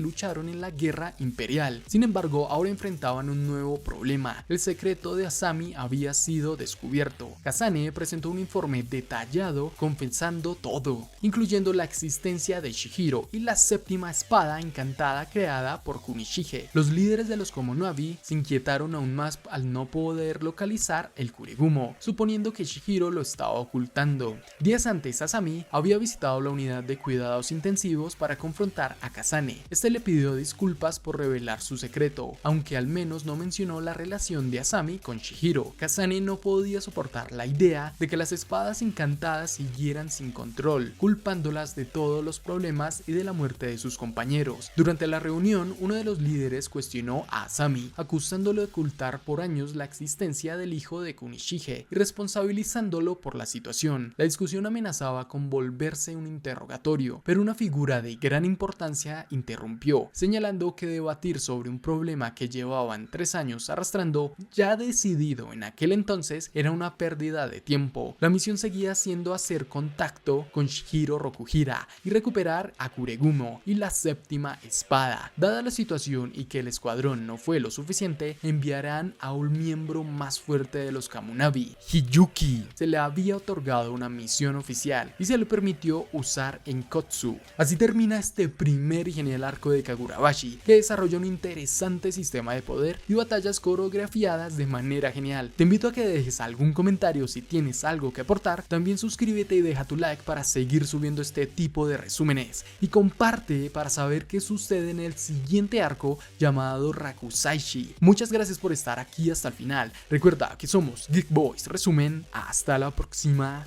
lucharon en la guerra imperial. Sin embargo, ahora enfrentaban un nuevo problema: el secreto de Asami había sido descubierto. Kasane presentó un informe detallado confesando todo, incluyendo la existencia de Chihiro y la séptima espada encantada creada por Kunishige. Los líderes de los Kamunabi se inquietaron aún más al no poder localizar el Kuregumo, suponiendo que Chihiro lo estaba ocultando. Días antes, Asami había visitado la unidad de cuidados intensivos para confrontar a Kasane. Este le pidió disculpas por revelar su secreto, aunque al menos no mencionó la relación de Asami con Chihiro. Kasane no podía soportar la idea de que las espadas encantadas siguieran sin control, culpándolas de todos los problemas y de la muerte de sus compañeros. Durante la reunión, uno de los líderes cuestionó a Asami, acusándolo de ocultar por años la existencia del hijo de Kunishige y responsabilizándolo por la situación. La discusión amenazaba con volverse un interrogatorio, pero una figura de gran importancia interrumpió, señalando que debatir sobre un problema que llevaban 3 años arrastrando, ya decidido en aquel entonces, era una pérdida de tiempo. tiempo. La misión seguía siendo hacer contacto con Shihiro Rokuhira y recuperar a Kuregumo y la séptima espada. Dada la situación y que el escuadrón no fue lo suficiente, enviarán a un miembro más fuerte de los Kamunabi, Hiyuki. Se le había otorgado una misión oficial y se le permitió usar en Kotsu. Así termina este primer y genial arco de Kagurabashi, que desarrolla un interesante sistema de poder y batallas coreografiadas de manera genial. Te invito a que dejes algún comentario si tienes algo que aportar, también suscríbete y deja tu like para seguir subiendo este tipo de resúmenes y comparte para saber qué sucede en el siguiente arco llamado Rakusaishi. Muchas gracias por estar aquí hasta el final. Recuerda que somos Geek Boys Resumen. Hasta la próxima.